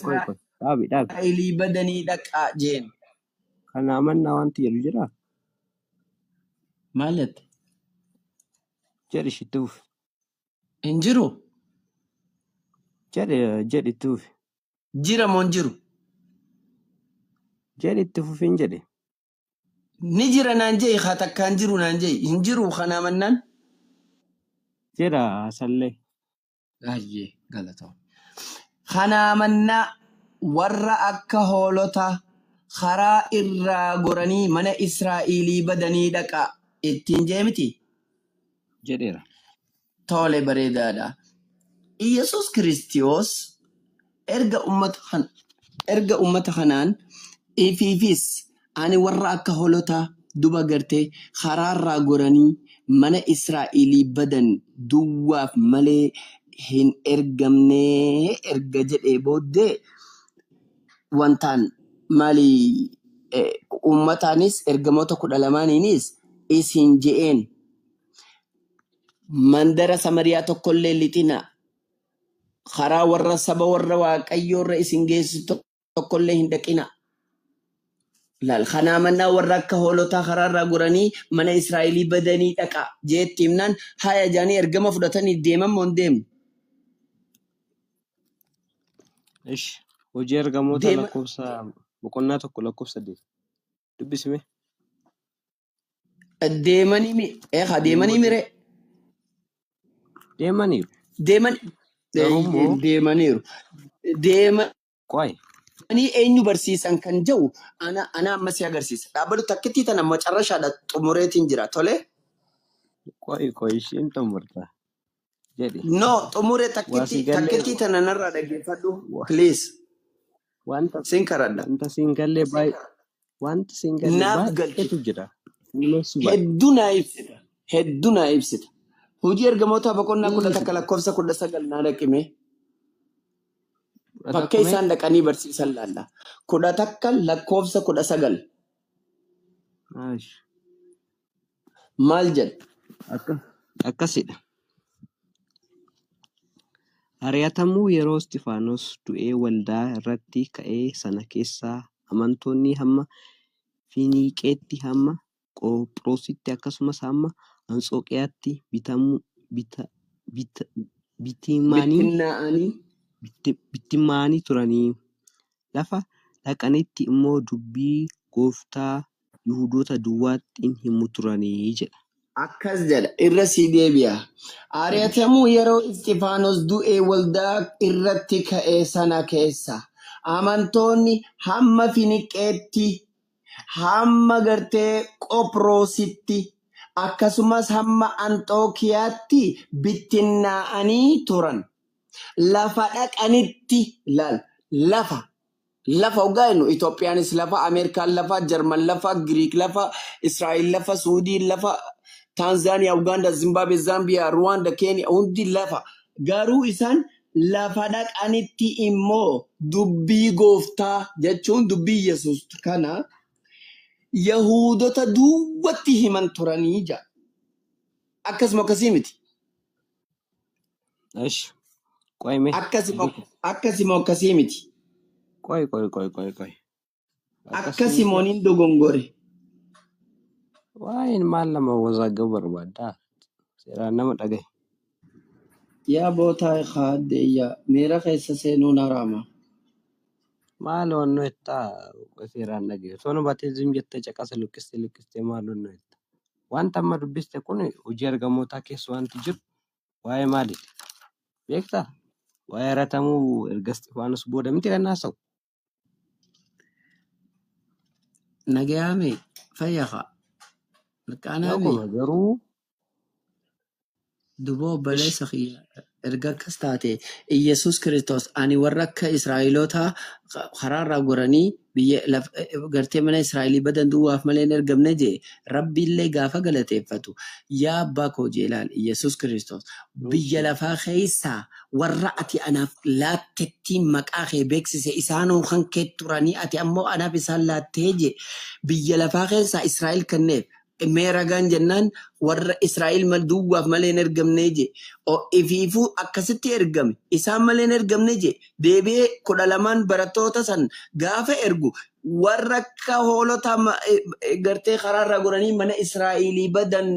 Dhaabi. Israa'elii badanii dhaqaa jeen. Kanaa mannaa wanti jedhu jiraa? Maalati? Jedhi itti fufi. Hin jiru? Jedhi itti fufi. Jira moo hin jiru? Jedhi itti fufi hin jedhe. Ni jira naan jee haa takkaan jiru naan jee. Hin jiru kanaa mannaan? Jira sallee. Baay'ee galatoom. Kanaa mannaa warra akka hoolotaa karaa irraa goranii mana Israa'elii badanii dhaqaa ittiin jee miti? Jedheera. Tole bareedaadha. Iyyasuus Kiristoos erga ummata kanaan ifiifis ani warra akka hoolotaa duba gartee karaarraa goranii mana Israa'elii badan duwwaaf malee hin ergamne erga jedhee booddee wantaan maali ummataanis ergamoota 12niinis isin je'een mandara Samariyaa tokkollee lixina karaa warra saba warra Waaqayyoorra isin geessu tokkollee hin dhaqina. Laal kanaa mannaa warra akka hoolotaa karaarraa goranii mana Israa'elii badanii dhaqa jeetti himnaan haya jaanii ergama fudhatanii deeman moo hin deemne? Ishi. Hojii ergamoota lakkoofsa boqonnaa tokko lakkoofsa 8. Dubbisime. Deemanii mire? Deemaniiru. Deemaniiru. Qoy. Ani eenyu barsiisan kan jedhu ana amma si agarsiisa. Dhaabbatu takkitti tana macarrashaadha xumureetiin jira. Tole? Qoy isheen xumurta. Jedhi. No, xumuree takkitti tana narraa dhaggeeffadhu. Please. Wanta Sin karadha. siingallee Naaf galchi. baay'eetu jira. Hedduu naa ibsita. Hojii ergamoota boqonnaa 11 lakkoofsa 19 naa dhaqime. Bakka isaan dhaqanii barsiisan laalla. 11 lakkoofsa 19. Maal jedha? Akkasidha. Ari'atamuu yeroo Isxifaanos du'ee waldaa irratti ka'ee sana keessaa amantoonni hamma Finiiqeetti hamma Qophiroositti akkasumas hamma Anxooqiyaatti bittimmaanii turanii lafa dhaqanitti immoo dubbii gooftaa Yihuudoota duwwaatti hin himu turanii jedha. Akkas jedha irra sii deebi'a. Ari'atamuu yeroo Isxifaanos du'ee waldaa irratti ka'ee sana keessa amantoonni hamma Finiiqeetti hamma gartee Qophiroositti akkasumas hamma Anxookiyaatti bittinnaa'anii turan. Lafa dhaqanitti lafa ogaa jennu Itoophiyaanis lafa, Ameerikaan lafa, Jarman lafa, Giriik lafa, Israa'el lafa, Suudiin lafa, Taanzaaniyaa, Ugaandaa, Zimbaabuwee, Zaambiyaa, Ruwaandaa, Keeniyaa hundi lafa. Garuu isaan lafa dhaqanitti immoo dubbii gooftaa jechuun dubbii Yesuus kana Yahuudota duwwatti himan turanii jira. Akkasuma akkasii miti. Akkasuma akkasii miti. Qoy. Akkasimooniin dogongore. Waa'een maal nama wazaagga barbaaddaa? Seeraan nama dhagaye. Yaa bootaa kaaddeeyya miira keessa seenuun haraama. Maal onnoo ittaa seeraan dhagaye. Osoo nu bateezim jettee caqasa lukkistee maal onnoo itta. Wanta amma dubbiste kun hojii ergamootaa keessa wanti jiru waa'ee maaliiti? Beektaa? Waa'ee haratamuu erga Isxifaanos booda miti kan haasa'u. Nagayaame fayyaa Mirqaanaame Dhuguma garuu duboo obboleessa kiyya erga akkas taate Iyyasuus Kiristoos ani warra akka Israa'eloota karaarraa goranii biyya gartee mana Israa'elii badan duwwaaf malee hin ergamne jee Rabbiillee gaafa galateeffatu yaa abbaa koo jeelaal Iyyasuus Kiristoos biyya lafaa keessaa warra ati anaaf laattetti maqaa kee beeksise isaanoo kan kee turanii ati ammoo anaaf isaan laattee jee biyya lafaa keessaa Israa'el kenneef. Meeragaan jennaan warra Israa'el duwwaaf malee hin ergamne je. Ifiifuu akkasitti ergame. Isaan malee hin ergamne je. Deebi'ee 12 barattoota san gaafa ergu warra akka hoolota gartee karaarraa goranii mana Israa'elii badan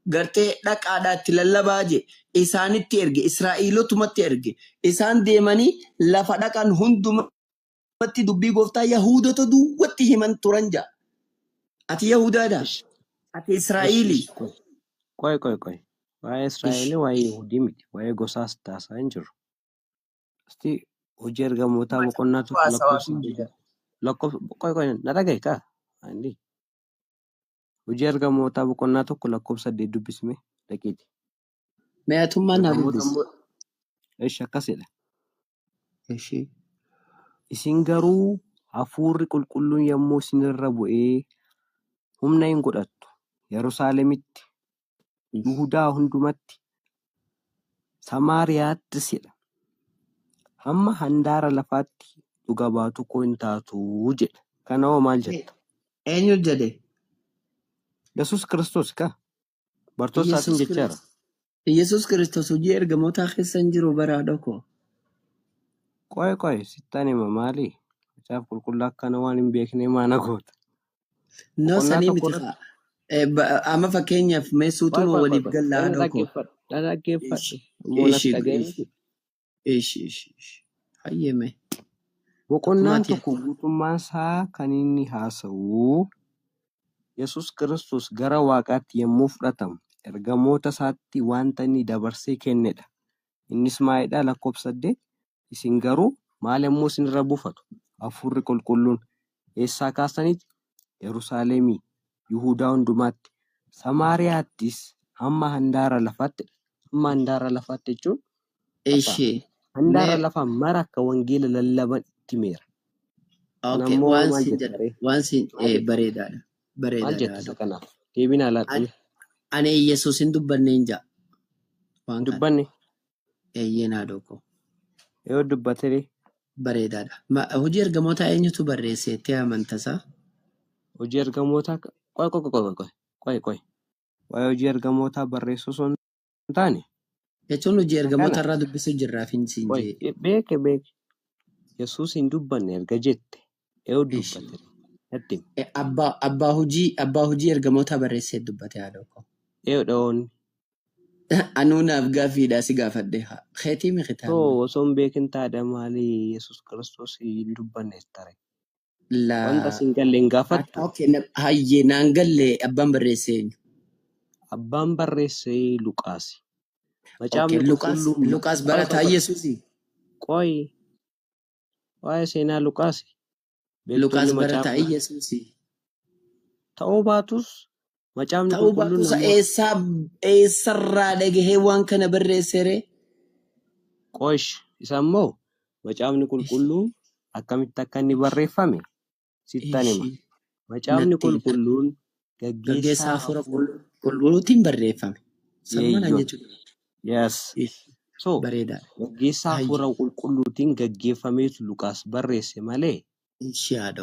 gartee dhaqaadhaatti lallabaa je. Isaanitti erge. Israa'elotumatti erge. Isaan deemanii lafa dhaqan hundumatti dubbii gooftaa Yahuudota duwwatti himan turan jaa. Ati Yahudaadha. Ati Israa'eli. Qoy. Waa'ee Israa'elii waa'ee Yahudii miti. Waa'ee gosaas taasaa hin jiru. Asti hojii ergamootaa boqonnaa tokko lakkoofsa na dhagaye kaa? Hojii ergamootaa boqonnaa tokko lakkoofsa 8 dubbisme dhaqiiti. Meetummaa na dubbisi. Eesh akkasidha. Isin garuu hafuurri qulqulluun yommuu isinirra bu'ee humna hin godhattu. Yerusaalemitti, Yihudaa hundumatti, Samaariyaattis jedha. Hamma handaara lafaatti dhuga baatu koo hin taatu jedha. Kana hoo maal jetta? Eenyu jedhe? Yesuus Kiristoos kaa? Bartoota isaatiin jechaadha. Yesuus Kiristoos hojii ergamootaa keessa hin jiru baraadha koo. Qoy sittaan hima maali? Isaaf qulqulluu akkana waan hin beekne maana goota. No sanii miti kaa. Amma fakkeenyaaf meessuutuun waliif gallaa dhokoo. Dhaggeeffadhu. Hayyeme. Boqonnaan tokko guutummaan isaa kan inni haasa'u Yesuus Kiristoos gara Waaqaatti yommuu fudhatamu ergamoota isaatti wanta inni dabarsee kennedha. Innis maalidha lakkoofsa 8 isin garuu maal yommuu isinirra buufatu hafuurri qulqulluun eessaa kaasanitti Yerusaalemii Yihudaa hundumaatti Samaariyaattis hamma handaara lafaatti. Hamma handaara lafaatti jechuun handaara lafaa mara akka wangeela lallaban itti meera. Waan sin bareedaadha. Maal jetta kanaaf? Deebinaa laatti. Ani Yesuus hin dubbanne hin jaa. Dubbanne? Eeyyeenaa dhokoo. Yoo dubbatee bareedaadha. Hojii ergamoota eenyutu barreesse itti amantasaa? Hojii ergamoota qoy. Waa'ee hojii ergamootaa barreessuu osoo hin taane. Jechuun hojii ergamoota irraa dubbisuu jirraaf hin siin jee. Beeke. Yesuus hin dubbanne erga jette. Yoo dubbate. Abbaa hojii ergamoota barreessee dubbate haa dhokoo. Yoo dhawoonni. Anuunaaf gaaffiidhaa si gaafadhe. Keetii miqitaa. Osoo hin beekin taadha maali Yesuus Kiristoos hin dubbanne tare. Wanta sin galle hin gaafattu. Hayyee naan galle abbaan barreesse eenyu? Abbaan barreesse Luqaasi. Luqaas barataa Yesuusii? Qoy. Waa'ee seenaa Luqaasi. Luqaas barataa Yesuusii? Ta'uu baatus macaafni qulqulluun eessarraa dhagahee waan kana barreessere? Qosh isa immoo macaafni qulqulluun akkamitti akka inni barreeffame sittan hima. Macaafni qulqulluun gaggeessaa hafuura qulqulluutiin barreeffame. Sammanaan jechuudha. Yes. So gaggeessaa hafuura qulqulluutiin gaggeeffameetu Luqaas barreesse malee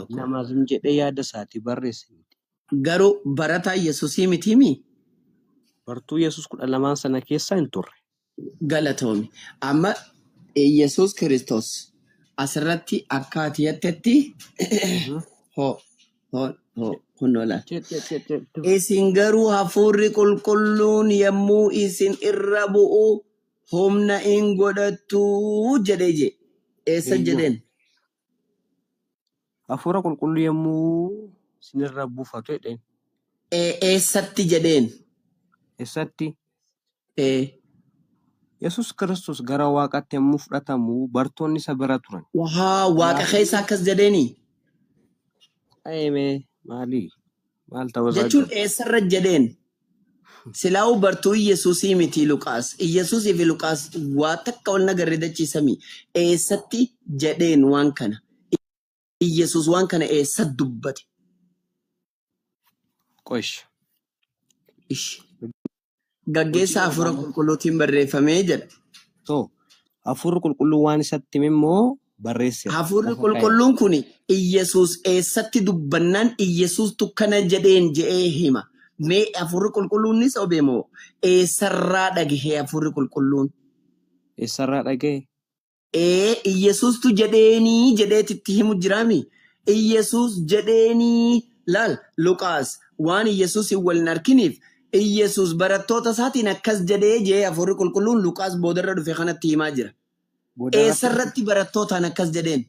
namaaf jedhee yaada isaatii barreesse. Garuu barataa Yesuusii mitimii? Bartuu Yesuus 12 sana keessa hin turre. Galatoomi. Amma Yesuus Kiristoos asirratti akka ati jettetti Kunnola. Isin garuu hafuurri qulqulluun yommuu isin irra bu'u humna hin godhattu jedhee je. Eessa jedheen? Hafuura qulqulluu yommuu sinirra buufatu jedheen. Eessatti jedheen? Eessatti? Yesus Kiristoos gara waaqatti yommuu fudhatamu bartoonni isa bira turan. Waaqa keessa akkas jedheeni? Maali? Maal ta'uu jechuun eessarra jedheen? Silaa'u bartuu Yesuusii miti Luqaas. Yesuusii fi Luqaas waa takka wal nagarre dachiisami. Eessatti jedheen waan kana? Yesuus waan kana eessa dubbate? Qosh. Gaggeessa hafuura qulqulluutiin barreeffamee jedha. Hafuurri qulqulluu waan isatti hime immoo barreesse. Hafuurri qulqulluun kun Yesuus eessatti dubbannaan Yesuustu kana jedheen jedhee hima. Mee hafuurri qulqulluunis obeemoo eessarraa dhagahe hafuurri qulqulluun? Eessarraa dhagahe? Yesuustu jedheenii jedheetitti himu jiraami. Yesuus jedheenii laal Luqaas waan Yesuus hin wal arginiif Yesuus barattoota isaatiin akkas jedhee jee hafuurri qulqulluun Luqaas boodarra dhufe kanatti himaa jira. Eessarratti barattootaan akkas jedheen?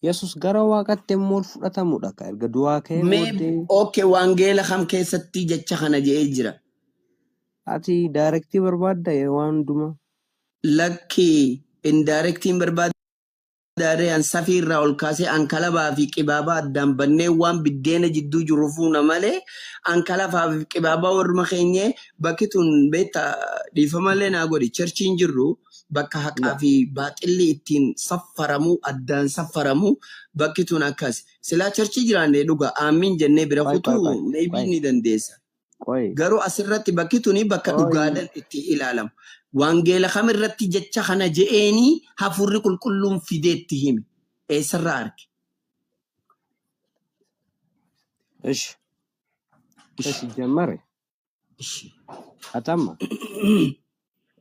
Yesus gara waaqatti immoo fudhatamudha ka erga du'aa ka'ee booddee. Okay, waangeela kam keessatti jecha kana jedhee jira? Ati daayirektii barbaadda waan hundumaa? Lakki indaayirektiin barbaadda. Daaree safiirraa ol kaasee ankalabaa fi qibaabaa addaan bannee waan biddeena jidduu jiru fuuna malee ankalabaa fi qibaabaa warruma keenyee bakki tun beekta dhiifamalee naa godhi cherchiin jirru bakka haqaa fi baaxilli ittiin saffaramu addaan saffaramu bakki tun akkas. Silaa cherchii jiraannee dhuga aamiin jennee bira kutuu meebii ni dandeessa. Garuu asirratti bakki tuni bakka dhugaadhaan itti ilaalamu. Waangeela kam irratti jecha kana je'eenii hafuurri qulqulluun fideetti hime. Eessarraa arge? Jammare. Atama.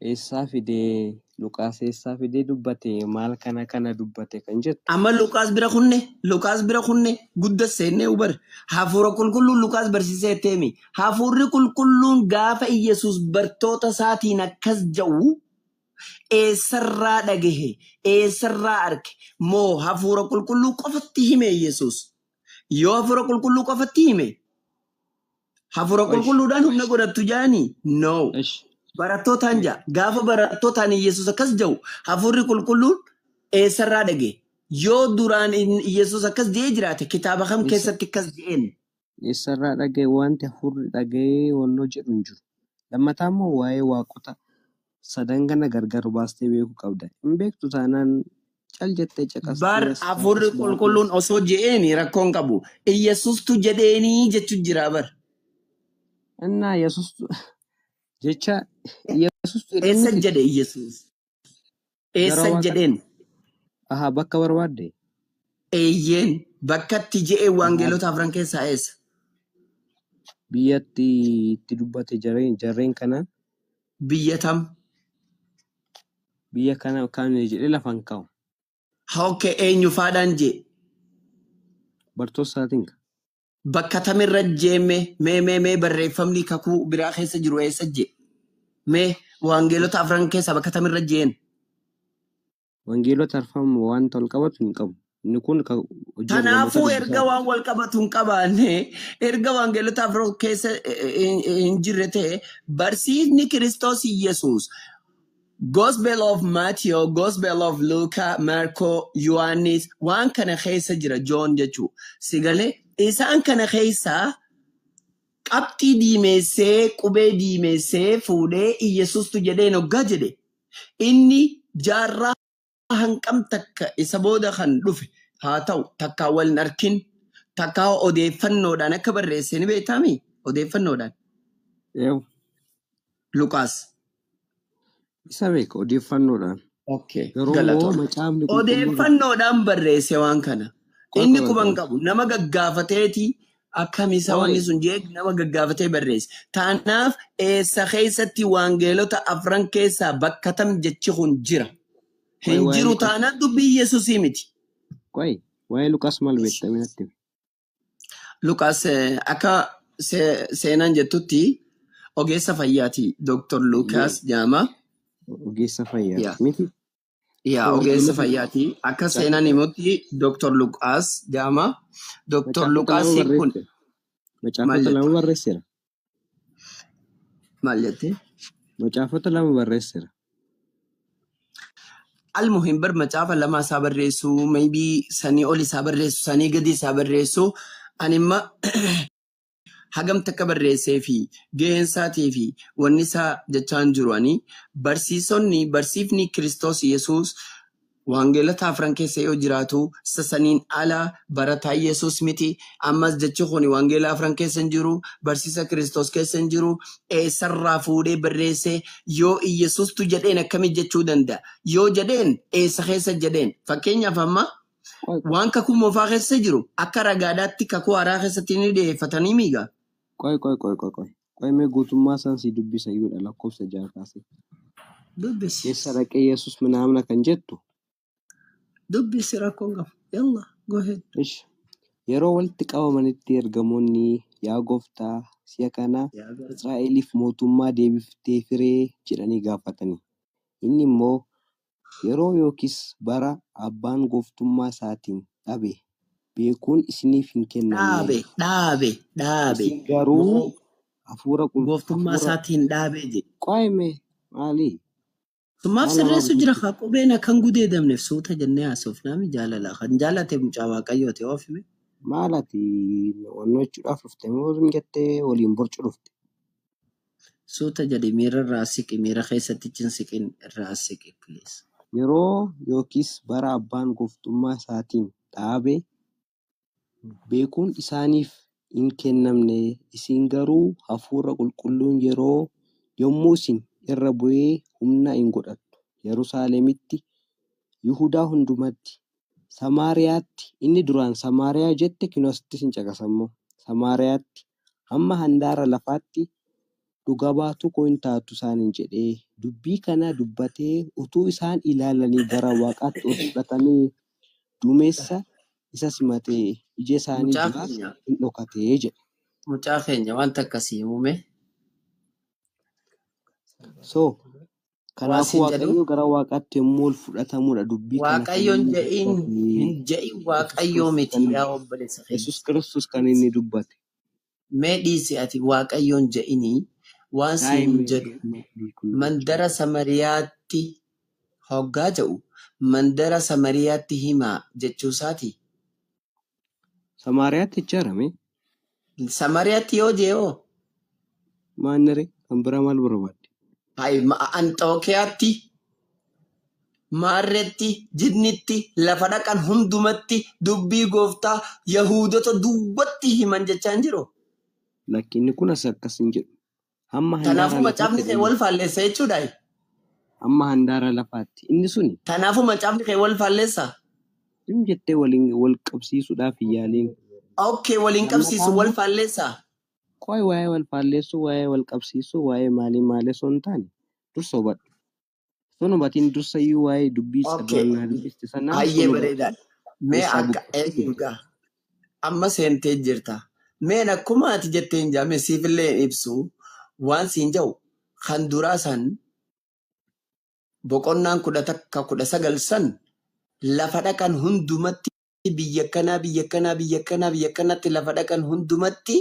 Eessaa fidee Luqaas eessaa fidee dubbate maal kana dubbate kan jettu. Amma Luqaas bira kunne gudda seennee hubar. Hafuura qulqulluun Luqaas barsiisee teemi. Hafuurri qulqulluun gaafa Yesuus bartoota isaatiin akkas jedhu eessarraa dhagahe eessarraa arge moo hafuura qulqulluu qofatti hime Yesuus? Yoo hafuura qulqulluu qofatti hime hafuura qulqulluudhaan humna godhattu jaanii? No. Barattootaan jaa gaafa barattootaan Yesuus akkas jedhu hafuurri qulqulluun eessarraa dhagahe? Yoo duraan Yesuus akkas jedhee jiraate kitaaba kam keessatti akkas jedheen? Eessarraa dhagahe wanti hafuurri dhagahee wannoo jedhu hin jiru. Lammataa immoo waa'ee waaqota sadan kana gargar baastee beekuu qabda. Hin beektu taanaan cal jettee caqastu. Bar hafuurri qulqulluun osoo jedheeni rakkoon qabu. Yesuustu jedheenii jechuun jira bar. Innaa Yesuus jecha Yesuus eessa jedhe Yesuus? Eessa jedheen? Bakka barbaadde? Eeyyeen bakkatti jedhee waangeelota afran keessaa eessa? Biyyatti itti dubbate jarreen kanaan? Biyya tam? Biyya kana kan jedhee lafan kaa'u. Okay, eenyu faadhaan jee? Bartoota isaatiin. Bakka tamirra jeeme mee barreeffamni kakuu biraa keessa jiru eessa jee? Mee waangeelota afran keessaa bakka tamirra jeen? Wangeelota arfan waan wal qabatu hin qabu. Inni kun kanaafuu erga waan wal qabatu hin qabaanne erga waangeelota afran keessa hin jirre ta'e barsiisni Kiristoos Yesuus Gospel of Matthew, Gospel of Luka, Marko, Yohaannis waan kana keessa jira John jechuu. Sigalee isaan kana keessa qabxii diimessee qubee diimessee fuudhee Yesuustu jedhee noggaa jedhe. Inni jaarraa hanqam takka isa booda kan dhufe haa ta'u takkaa wal hin arkin takkaa odeeffannoodhaan akka barreesse ni beektaami odeeffannoodhaan. Luqaas. Isa beeka odeeffannoodhaan. Okay. Odeeffannoodhaan barreesse waan kana. Inni quban qabu nama gaggaafateeti akkamisa wanni sun jee nama gaggaafatee barreesse. Taanaaf eessa keessatti waangeelota afran keessaa bakka tam jechi kun jira. Hin jiru taanaan dubbii Yesuusii miti. Waa'ee Luqaas maal beektamee natti? Lukaas akka seenaan jettutti ogeessa fayyaati. Dr. Lukaas jedhama. Ogeessa fayyaa Yaa. miti. Yaa ogeessa fayyaati. Akka seenaan himutti Dr. Lukaas jedhama. Dr. Lukaas kun Macaafota lama barreesseera. maal jettee? Macaafota lama barreesseera. Almuhim bar macaafa lama isaa barreessuu, maybe sanii ol isaa barreessu, sanii gadi isaa barreessu. Animma hagam takka barreessee fi gaheen isaatii fi wanni isaa jechaan jiru ani barsiifni Kiristoos Yesuus wangeelota afran keessa yoo jiraatu sasaniin ala barataa Yesuus miti. Ammas jechi kuni wangeela afran keessa hin jiru, barsiisa Kiristoos keessa hin jiru. Eessarraa fuudhee barreessee yoo Yesuustu jedheen akkamii jechuu danda'a? Yoo jedheen eessa keessa jedheen? Fakkeenyaaf amma waan kakuu moofaa keessa jiru akka ragaadhaatti kakuu haaraa keessatti ni dhiyeeffatanii miiga. Qoy mee guutummaa isaan si dubbisa iyyuudha lakkoofsa 6 kaasee. Dubbisi. Keessa dhaqee Yesuus minaamna kan jettu. Dubbisi rakkoon qabu. Yalla, go ahead. Ish. Yeroo walitti qabamanitti ergamoonni yaa gooftaa si'a kana Israa'eliif mootummaa deebiftee firee jedhanii gaafatanii. Inni immoo yeroo yookiis bara abbaan gooftummaa isaatiin dhabe beekuun isiniif hin kennamne. Dhaabe. Isin garuu hafuura Gooftummaa isaatiin dhaabe jedhe. Qoyme maali? Summaaf sirreessu jira haa qubeen akkan gudeedamneef suuta jennee haasofnaami jaalala. Kan jaalate mucaa waaqayyooti oofime. Maalati wannoo jechuudhaaf dhufte moo jettee waliin borcu dhufte? Suuta jedhe miira irraa siqi, miira keessatti cin siqin irraa siqi please. Yeroo yookiis bara abbaan gooftummaa isaatiin dhaabe beekuun isaaniif hin kennamne. Isin garuu hafuura qulqulluun yommuu isin irra bu'ee humna hin godhattu. Yerusaalemitti, Yihudaa hundumatti, Samaariyaatti, inni duraan Samaariyaa jette kinoosittis hin caqasammoo. Samaariyaatti hamma handaara lafaatti dhuga baatu koo hin taatu isaaniin jedhee dubbii kana dubbatee utuu isaan ilaalanii gara waaqaatti ol fudhatamee duumessa isa simatee ija isaanii duraas hin dhokatee jedhe. Mucaa keenya wanta akkasii uume. So kanaafuu waaqayyo gara waaqaatti yommuu ol fudhatamuudha dubbii kana. Waaqayyoon je'in waaqayyoo miti yaa obboleessa keenya. Yesuus Kiristoos kan inni dubbate. Mee dhiisi ati waaqayyoon je'inii waan siin jedhu mandara Samariyaatti hoggaa jedhu mandara Samariyaatti himaa jechuu isaati. Samaariyaatti ijaarame. Samariyaatti yoo je'oo. Maannere kan bira maal barbaadde? Anxookiyaatti, Maarreetti, Jinnitti, lafa dhaqan hundumatti dubbii gooftaa Yahuudota duwwatti himan jechaa hin jiru. Lakkiinni kun as akkas hin jedhu. Kanaafuu macaafni kee wal faalleessa jechuudha. Amma handaara lafaatti. Inni suni. Kanaafuu macaafni kee wal faalleessa. Hin jettee wal qabsiisuudhaaf yaaliin. Okay, waliin qabsiisu wal faalleessa. Qoy waa'ee wal faalleessuu, waa'ee wal qabsiisuu, waa'ee maalii osoo hin taane dursa hubadhu. Sun hubatiin dursa iyyuu waa'ee dubbii saddoonnaa dubbiste sanaa. Baay'ee bareedaa. Mee akka eegugaa amma seentee jirta. Meen akkuma ati jettee hin jaame siifillee ibsu waan siin jedhu kan duraa san boqonnaan 19 san lafa dhaqan hundumatti biyya kanatti lafa dhaqan hundumatti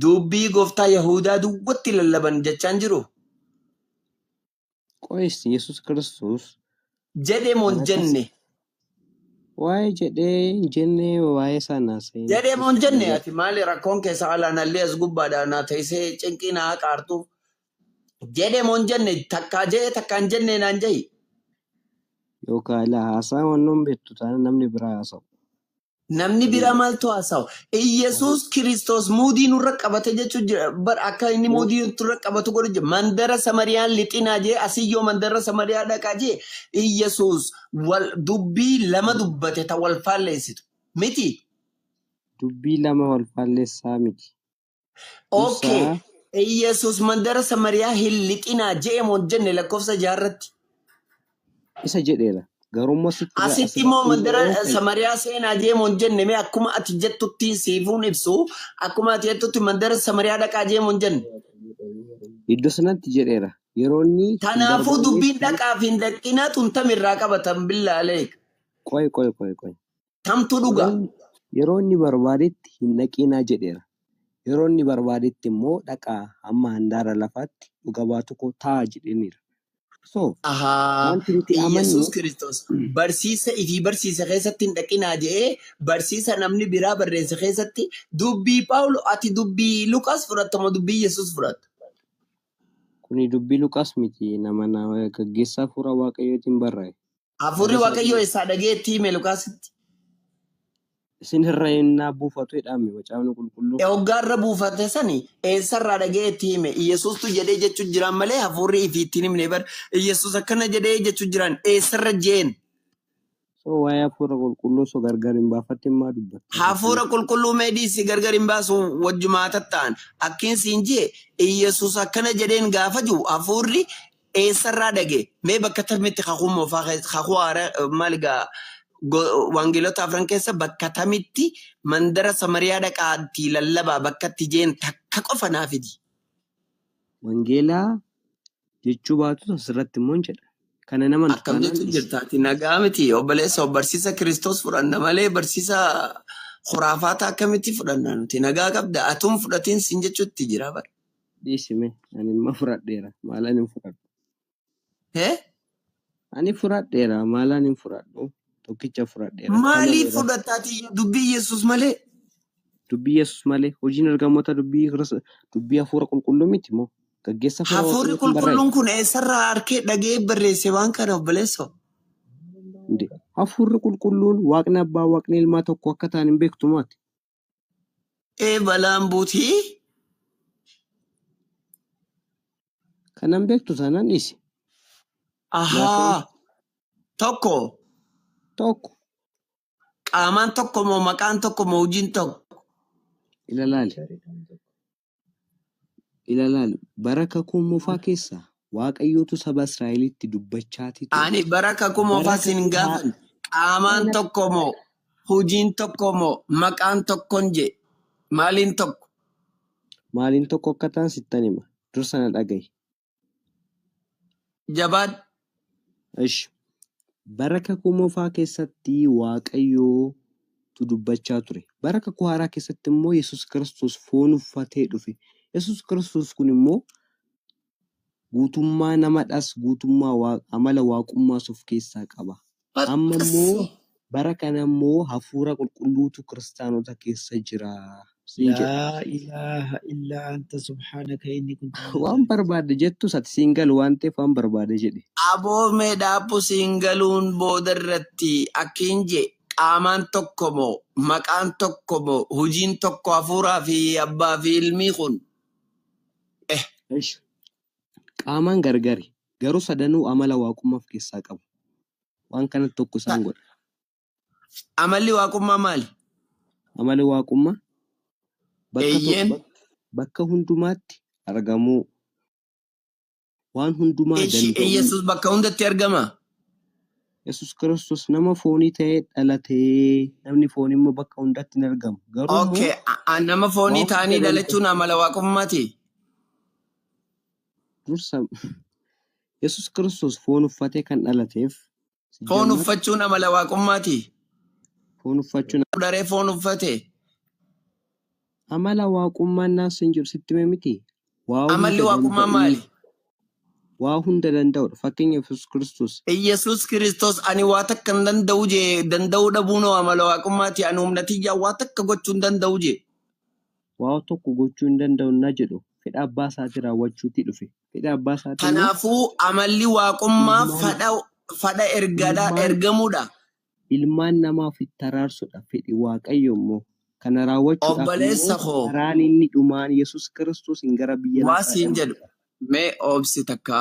dubbii gooftaa Yahudaa duwwatti lallaban jechaan jiru. Qoyis Yesuus Kiristoos jedhe moo jenne? Waa'ee jedhee jenne waa'ee sanaa seenaa. Jedhe moo jenne ati maali rakkoon keessa alaanallee as gubbaadhaan naa teessee cinqii naa qaartuuf. Jedhe moo jenne takkaa jee takkaan jenne naan jehi. Yookaan haasaa wannoon beektu taana namni biraa haasa'u. Namni biraa maaltu haasa'u? Iyesuus Kiristoos muudii nurra qabate jechuun akka inni muudii nurra qabatu godhu jira. Mandara Samariyaan lixinaa jee asiyyoo mandara Samariyaa dhaqaa jee Iyesuus dubbii lama dubbate ta wal faalleessitu miti. Dubbii lama wal faalleessaa miti. Okay. Iyesuus mandara Samariyaa hin lixinaa jee moo jenne lakkoofsa 6 irratti. Isa jedheera. Garummaa Asitti immoo mandara Samariyaa seenaa deemuun jenne mee akkuma ati jettutti siifuun ibsu akkuma ati jettutti mandara Samariyaa dhaqaa deemuun jenne. Iddoo sanatti jedheera. Yeroo inni Kanaafuu dubbiin dhaqaa fi hin dhaqinaa tun tamirraa qabatan billaalee. qoy. Tamtu dhuga. Yeroo inni barbaadetti hin dhaqinaa jedheera. Yeroo inni barbaadetti immoo dhaqaa hamma handaara lafaatti dhuga baatu koo ta'a jedhaniira. So, wanti nuti amannu Yesuus Kiristoos barsiisa ifi barsiisa keessatti hin dhaqinaa jedhee barsiisa namni biraa barreessa keessatti dubbii Paawulo ati dubbii Luqaas fudhattama dubbii Yesuus fudhatta. kuni dubbii Luqaas miti nama gaggeessaa hafuura Waaqayyootiin barraa'e. Hafuurri Waaqayyoo eessaa dhageetti hime Luqaasitti? Isin irra innaa buufatu jedhame macaafni qulqulluu. Hoggaarra buufate sani eessarraa dhageetti hime Yesuustu jedhee jechuun jiran malee hafuurri ifi ittiin himne bar Yesuus akkana jedhee jechuun jiran eessarra jeen. So waa'ee hafuura qulqulluu so gargar hin baafatin maa dubbatta? Hafuura qulqulluu meediisi gargar hin baasu wajjumaa tatta'an akkiin siin jee Yesuus akkana jedheen gaafa jiru hafuurri eessarraa dhage mee bakka tamitti kakuumoo fa'aa kakuu maaligaa Wangeelota afran keessa bakka tamitti mandara Samariyaa dhaqaatti lallabaa bakkatti jeen takka qofa naafidi. Wangeelaa jechuu baatu asirratti immoo jedha. Kana nama akkam jechuun jirtaati nagaa miti obboleessa barsiisa Kiristoos fudhanna malee barsiisa khuraafaata akkamitti fudhanna nuti nagaa qabda atuun fudhatiin siin jechuutti jira bara. Dhiisime ani immoo fudhadheera maalaan hin fudhadhu. Ani fudhadheera maalaan hin fudhadhu. Tokkicha fudhadheera. Maaliif fudhataati dubbii Yesuus malee? Dubbii Yesuus malee hojiin ergamoota dubbii hafuura qulqulluu miti moo gaggeessa hafuurri qulqulluun kun eessarraa harkee dhagee barreesse waan kana obboleessa? Hafuurri qulqulluun waaqni abbaa waaqni ilmaa tokko akka ta'an hin beektu maati? Balaan buutii? Kanan beektu sanaan dhiisi. Tokko. Qaamaan tokko moo maqaan tokko moo hojiin tokko? Ilaalaali. Bara kakuu moofaa keessaa Waaqayyootu saba Israa'elitti dubbachaati. Ani bara kakuu moofaa siin gaafan qaamaan tokko moo hojiin tokko moo maqaan tokkon je maaliin tokko? Maaliin tokko akka ta'an sittan hima. Dursa na dhagahi. Jabaad. Bara kakuu moofaa keessatti Waaqayyootu dubbachaa ture. Bara kakuu haaraa keessatti immoo Yesuus Kiristoos foon uffatee dhufe. Yesuus Kiristoos kun immoo guutummaa namadhaas guutummaa amala waaqummaas of keessaa qaba. Amma immoo bara kana immoo hafuura qulqulluutu kiristaanota keessa jira. لا إله إلا أنت سبحانك إني كنت Waan barbaade jettus ati siin galu waan ta'eef waan barbaade jedhe. Aboo meedhaappu siin galuun booda irratti akkiin je qaamaan tokko moo maqaan tokko moo hojiin tokko hafuuraa fi abbaa fi ilmii kun? Qaamaan gargari garuu sadanuu amala waaqummaaf keessaa qabu. Waan kanatti tokko isaan godha. Amalli waaqummaa maali? Amalli waaqummaa bakka hundumaatti argamuu. Waan hundumaa danda'u. Yesuus bakka hundatti argama. Yesuus Kiristoos nama foonii ta'ee dhalatee namni foon immoo bakka hundatti hin argamu. Okay, nama foonii ta'anii dhalachuun amala waaqummaati. Dursa Yesuus Kiristoos foon uffatee kan dhalateef. Foon uffachuun amala waaqummaati. Foon uffachuun. Daree foon uffatee. Amala waaqummaan naas hin jiru sitti miti. Amalli waaqummaa maali? Waa hunda danda'udha. Fakkeenyaaf Yesuus Kiristoos. Yesuus Kiristoos ani waa takka hin danda'u jee danda'uu dhabuun amala waaqummaati. Ani humnatiyyaa waa takka gochuu hin danda'u jee. Waa tokko gochuu hin danda'u na jedhu fedha abbaa isaatii raawwachuutti dhufe. Fedha abbaa isaatii. Kanaafuu amalli waaqummaa fedha ergamuudha. Ilmaan namaaf itti araarsudha. Fedhi Waaqayyo immoo. Kana raawwachuudhaaf obboleessa koo karaan inni dhumaan Yesuus Kiristoos hin gara biyya lafaa. Waa siin jedhu mee obsi takka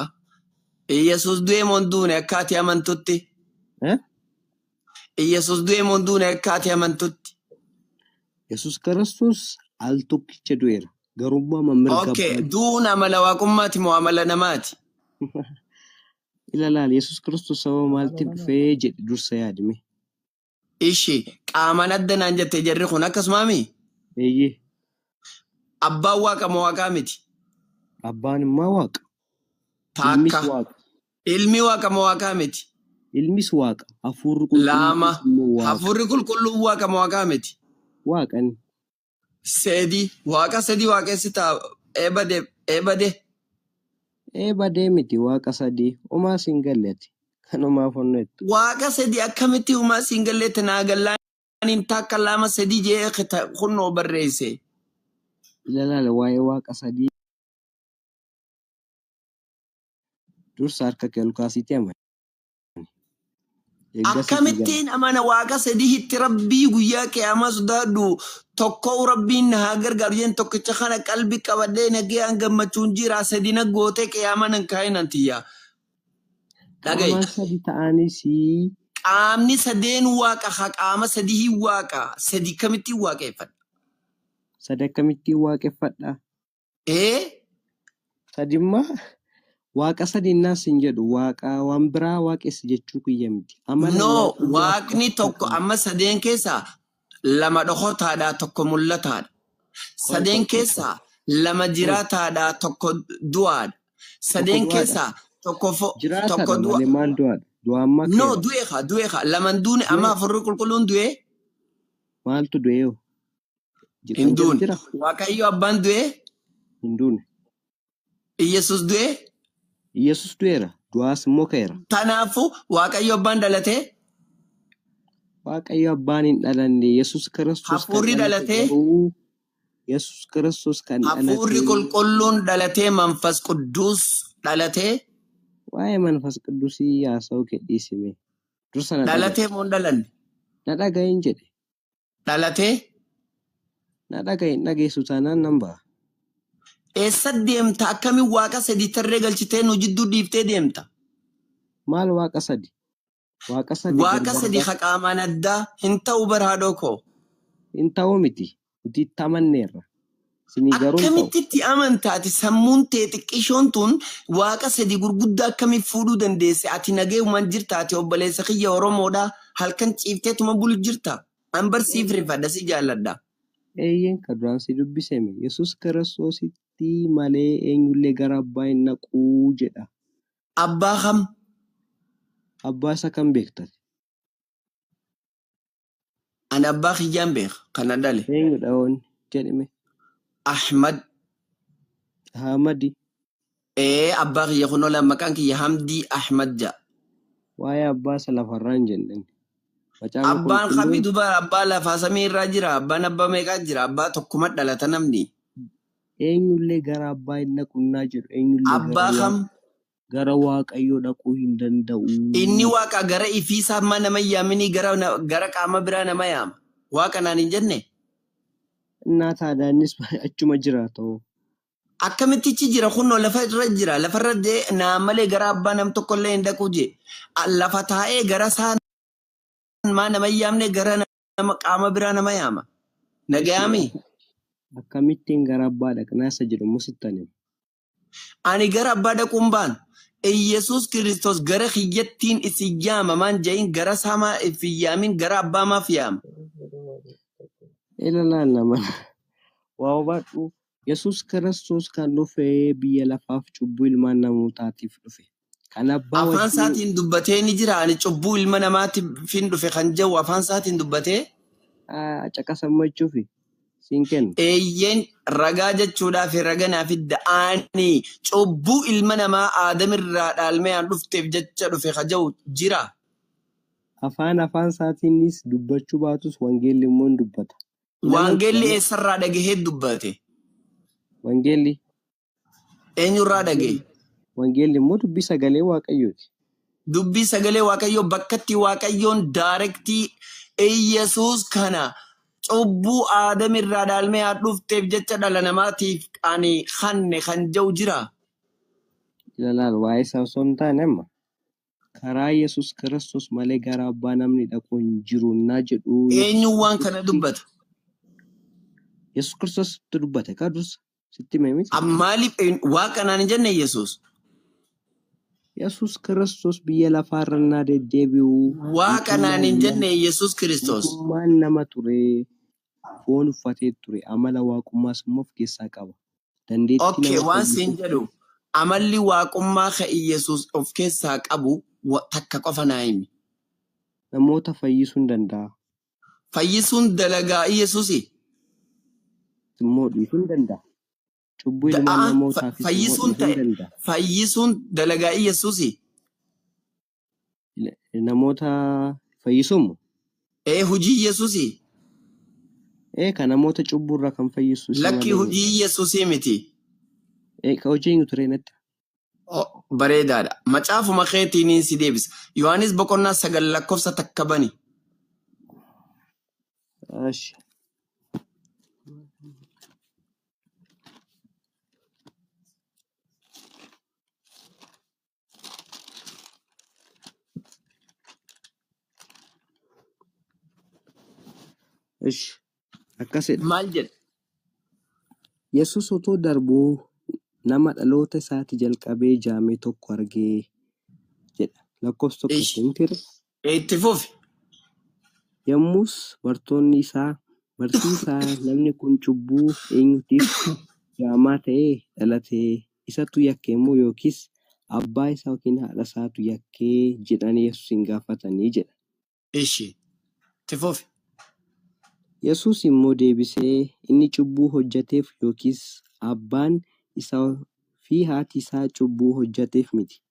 Yesuus du'ee moo duune akka ati amantutti? Yesuus du'ee moo duune akka ati amantutti? Yesuus Kiristoos al tokkicha du'eera. Garummaa mamirga. Okay, duun amala waaqummaati moo amala namaati? ilaalaal Yesuus Kiristoos sababa maaltiif dhufee jedhe dursa yaadime. Ishi qaamaan adda naan jettee jarri kun akkasumaami? Eeyyee. Abbaan waaqa moo waaqaa miti? Abbaan immoo waaqa. Takka. Ilmis waaqa. Ilmi waaqa moo waaqaa miti? Ilmis waaqa. Hafuurri qulqulluun Lama. waaqa. Hafuurri qulqulluun waaqa moo waaqaa miti? Waaqani. Sedi. Waaqa sedi waaqessita eebade. Eebadee miti waaqa sadii. Homaa siin galleeti. Kan homaa fonneettu. Waaqa sedi akkamitti uumaa siin galleette naa gallaaniin takka lama sedi jee kunnoo barreesse. Ilaalaal waa'ee waaqa sadii. Dursa harka kee ol kaasiitii amani. Akkamittiin amana waaqa sadii hitti rabbii guyyaa qiyaamaa sodaadhu tokko rabbiin na haa gargaaru jeen tokkicha kana qalbii qabadhee nagee an gammachuun jira sadii na gootee qiyaamaa nan kaa'e nan tiyya. Dhagaye. Qaamaan sadii ta'anis Qaamni sadeen waaqa haa qaama sadii hin waaqa sadii kamittiin waaqeffadha. sadii akkamittiin waaqeffadha. Sadimmaa waaqa sadiinnaas hin jedhu waaqa waan biraa waaqessi jechuu kiyya miti. No, waaqni tokko amma sadeen keessaa lama dhokotaadha tokko mul'ataadha. Sadeen keessaa lama jiraataadha tokko du'aadha. Sadeen keessaa tokko du'a. Maal du'aadha? Du'ammaa No, du'eeha. Laman duune amma hafuurri qulqulluun du'e. Maaltu du'e? Hin duune. Waaqayyo abbaan du'e. Hin duune. Iyesus du'e. Iyesus du'eera. Du'aas immoo ka'eera. Kanaafuu waaqayyo abbaan dhalate. Waaqayyo abbaan hin dhalanne Yesuus Kiristoos. Hafuurri dhalate. Yesuus Kiristoos kan dhalate. Hafuurri qulqulluun dhalatee manfas qudduus dhalate. Waa'ee manfas qudduusii haasa'uu kee dhiisime. Dhalatee moo hin dhalanne? Na dhagahin jedhe. Dhalatee? Na dhagahin dhageessu taanaan nan ba'a. Eessa deemta? Akkamiin waaqa sadii tarree galchitee nu jidduu dhiiftee deemta? Maal waaqa sadi? Waaqa sadii haqaamaan addaa hin ta'u baraadoo koo. Hin ta'u miti. Nuti itti amanneerra. Akkamitti itti amantaati sammuun tee xiqqishoon tun waaqa sadii gurguddaa akkamiin fuudhuu dandeesse? Ati nageeyyumaan jirta ati obboleessa kiyya Oromoodhaa halkan ciifteetuma bulu jirta. An barsiif rifadha si jaalladha. Eeyyeen kan duraan si dubbiseme Yesuus Kiristoositti malee eenyullee gara abbaa hin naquu jedha. Abbaa kam? Abbaa isa kam beektate? Ani abbaa kiyyaan beeka kana dhale. Eenyudha oon jedhime? Ahmad. Ahmadi. Abbaa kiyya kunoo maqaan kiyya Hamdii Ahmad ja'a. Waa'ee abbaa isa lafarraan jennaan. Abbaan kamii dubara abbaa lafaa samii irraa jira. Abbaan abbaa meeqaa jira? Abbaa tokkuma dhalata namni. Eenyullee gara abbaa hin naqunnaa jedhu. Abbaa kam? Gara waaqayyoo dhaquu hin danda'u. Inni waaqa gara ifiisaa amma nama yaamini gara qaama biraa nama yaama. Waaqa naan hin jenne? Naataadhaanis achuma jira ta'u. Akkamittichi jira kunoo lafa irra jira. Lafa irra naa malee gara abbaa nam tokkollee hin dhaqu jee. Lafa taa'ee gara isaa maa nama yaamne gara nama qaama biraa nama yaama. Nagayaami? Akkamittiin gara abbaa dhaqnaa isa jedhamu sittanii. Ani gara abbaa dhaquun baanu. Yesuus Kiristoos gara kiyyattiin isin yaamamaan ja'iin gara saamaa ifin yaamin gara abbaa maaf yaama. Ilaalaal nama. Waa hubadhu. Yesuus Kiristoos kan dhufe biyya lafaaf cubbuu ilmaan namootaatiif dhufe. Kan abbaa afaan isaatiin dubbatee ni jira. Ani cubbuu ilma namaatiif hin dhufe kan jedhu afaan isaatiin dubbatee. Caqasammachuufi siin kennu. Eeyyeen ragaa jechuudhaaf raganaaf da'anii cubbuu ilma namaa aadamirraa dhaalmeeyaan dhufteef jecha dhufe kan jedhu jira. Afaan isaatiinis dubbachuu baatus wangeelli immoo hin dubbata. Wangeelli eessarraa dhagahee dubbate? Wangeelli. Eenyurraa dhagahe? Wangeelli immoo dubbii sagalee Waaqayyooti. Dubbii sagalee Waaqayyoo bakkatti Waaqayyoon daayirektii Yesuus kana cubbuu aadamirraa dhaalmeeyaan dhufteef jecha dhala namaatiif ani hanne kan jedhu jira. Ilaalaal waa'ee isaa osoo hin taane amma karaa Yesuus Kiristoos malee gara abbaa namni dhaqu hin jiru naa jedhu. Eenyuun waan kana dubbata? Yesuus Kiristoos dubbate kaa dursa sitti meemiti. Maaliif waaqa naan hin jenne Yesuus? Yesus Kiristoos biyya lafaarra deddeebi'u. Waaqa naan hin jenne Yesus Kiristoos. Mootummaan nama ture. Foon uffatee ture. Amala waaqummaas immoo of keessaa qaba. Okay, waan siin jedhu amalli waaqummaa kan Yesus of keessaa qabu takka qofa naa himi. Namoota fayyisuu danda'a. Fayyisuun dalagaa Yesuusi. Immoo dhiisuu danda'a. Cubbuu ilmaan namootaa fi fayyisuun dalagaa Yesuusi. Namoota fayyisuumu. Hojii Yesuusi. Kan namoota cubburraa kan fayyisu. Lakki hojii Yesuusii miti. Ka hojii hin ture natti. Bareedaadha. Macaafuma keetiin si deebisa. Yohaanis boqonnaa 9 lakkoofsa takka bani. Akkasidha. Maal jedha? Yesus otoo darbuu nama dhaloota isaati jalqabee jaame tokko argee jedha. Lakkoofsa tokko hin ture. Itti fufi. Yommus barsiisaa namni kun cubbuu eenyutiif jaamaa ta'ee dhalatee isatu yakkee immoo yookiis abbaa isaa yookiin haadha isaatu yakkee jedhanii Yesuusin gaafatanii jedha. Itti fufi. Yesus immoo deebisee inni cubbuu hojjateef yookiis abbaan isaa fi haati isaa cubbuu hojjateef miti.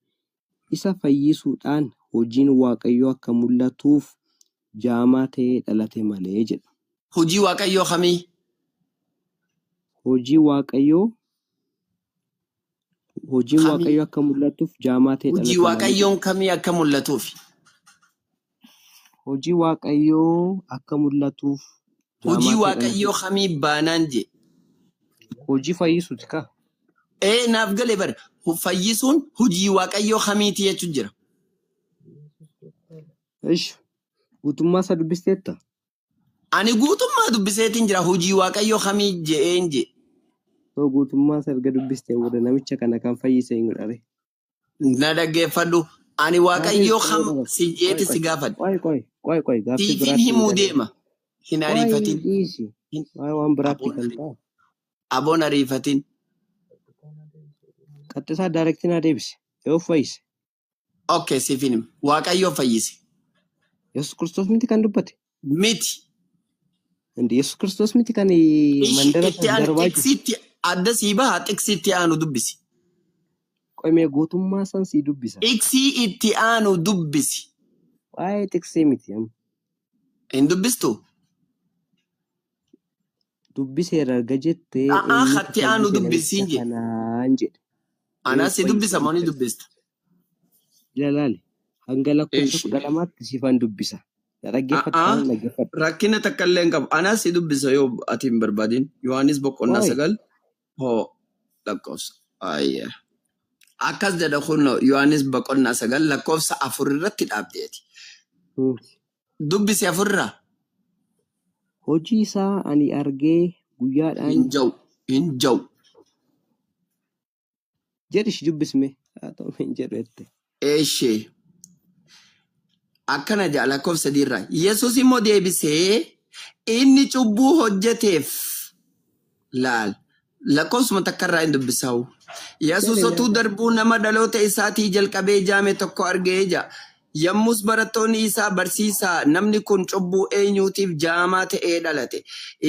Isa fayyisuudhaan hojiin Waaqayyoo akka mul'atuuf jaamaa ta'ee dhalate malee jedha. Hojii Waaqayyoo kamii? Hojiin Waaqayyoo akka mul'atuuf jaamaa ta'ee dhalate. Hojii Waaqayyoon kamii akka mul'atuuf? Hojii Waaqayyoo akka mul'atuuf. Hojii Waaqayyoo kamii baanaan je? Hojii fayyisuuti kaa? Naaf galee bara. Fayyisuun hojii Waaqayyoo kamiiti jechuun jira. Guutummaa isaa dubbisteetta? Ani guutummaa dubbiseetiin jira. Hojii Waaqayyoo kamii je'een je? Guutummaa isaa erga dubbistee booda namicha kana kan fayyise hin godhare. Na dhaggeeffadhu. Ani Waaqayyoo kam si jeeti si gaafadhu. Qoy. Tiifiin himuu deema. Hin ariifatin. Waan biraatti kan ta'a. Aboon ariifatin. Qaxxisaa daarektiin haa deebise. Yoo fayyise. Okay, siifin hima. Waaqayyoo fayyise. Yesus Kiristoos miti kan dubbate? Miti. Yesus Kiristoos miti kan mandara darbaa jiru. Adda sii bahaa xiqsii itti aanu dubbisi. Qoymee guutummaa san sii dubbisa. Xiqsii itti aanu dubbisi. Waa'ee xiqsii miti. Hin dubbistu? Dubbiseera arga jettee. Hatti aanu dubbisiin jedhe. Kanaan jedhe. Anaa si dubbisa moo ni dubbista? Ilaali. Hanga lakkoofsa 12 siifan dubbisa. Dhaggeeffadhu. Rakkina takka illee hin qabu. Anaa si dubbisa yoo ati hin barbaadin. Yohaanis boqonnaa 9 lakkoofsa. Akkas jedha kun Yohaanis boqonnaa 9 lakkoofsa 4 irratti dhaabdeeti. Dubbisi 4 irraa. Hojii isaa ani argee guyyaadhaan. Hin jau. Jedhish dubbisme. Haa ta'u hin jedhu jette. Akkana jedha lakkoofsa 3 irraa. Yesuus immoo deebisee inni cubbuu hojjeteef laal. Lakkoofsuma takka irraa hin dubbisaa'u. Yesuus otuu darbuu nama dhaloota isaatii jalqabee jaame tokko argee jira. Yommus barattoonni isaa barsiisaa namni kun cubbuu eenyutiif jaamaa ta'ee dhalate?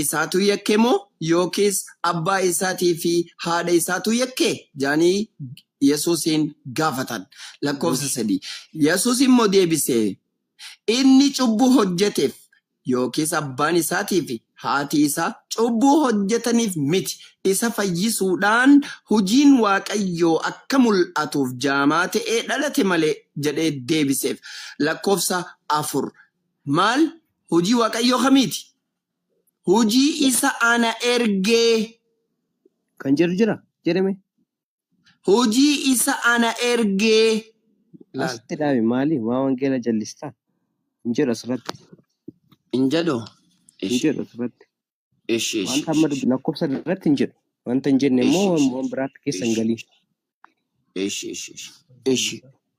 Isaatu yakke moo yookiis abbaa isaatii fi haadha isaatu yakke? Jaanii Yesuusin gaafatan. Lakkoofsa 3. Yesuus immoo deebisee inni cubbuu hojjeteef yookiis abbaan isaatii fi haati isaa cubbuu hojjetaniif miti. Isa fayyisuudhaan hojiin Waaqayyoo akka mul'atuuf jaamaa ta'ee dhalate malee jedhee deebiseef. Lakkoofsa 4. Maal? Hojii Waaqayyoo kamiiti? Hojii isa ana ergee. Kan jedhu jira jedhame. Hojii isa ana ergee. Asitti dhaabe maali? Waa wangeela jallistaa? Hin jedhu asirratti. Hin jedhu? Hin jedhu asirratti. Wanta amma lakkoofsa irratti hin jedhu. Wanta hin jenne immoo waan biraatti keessa hin galii.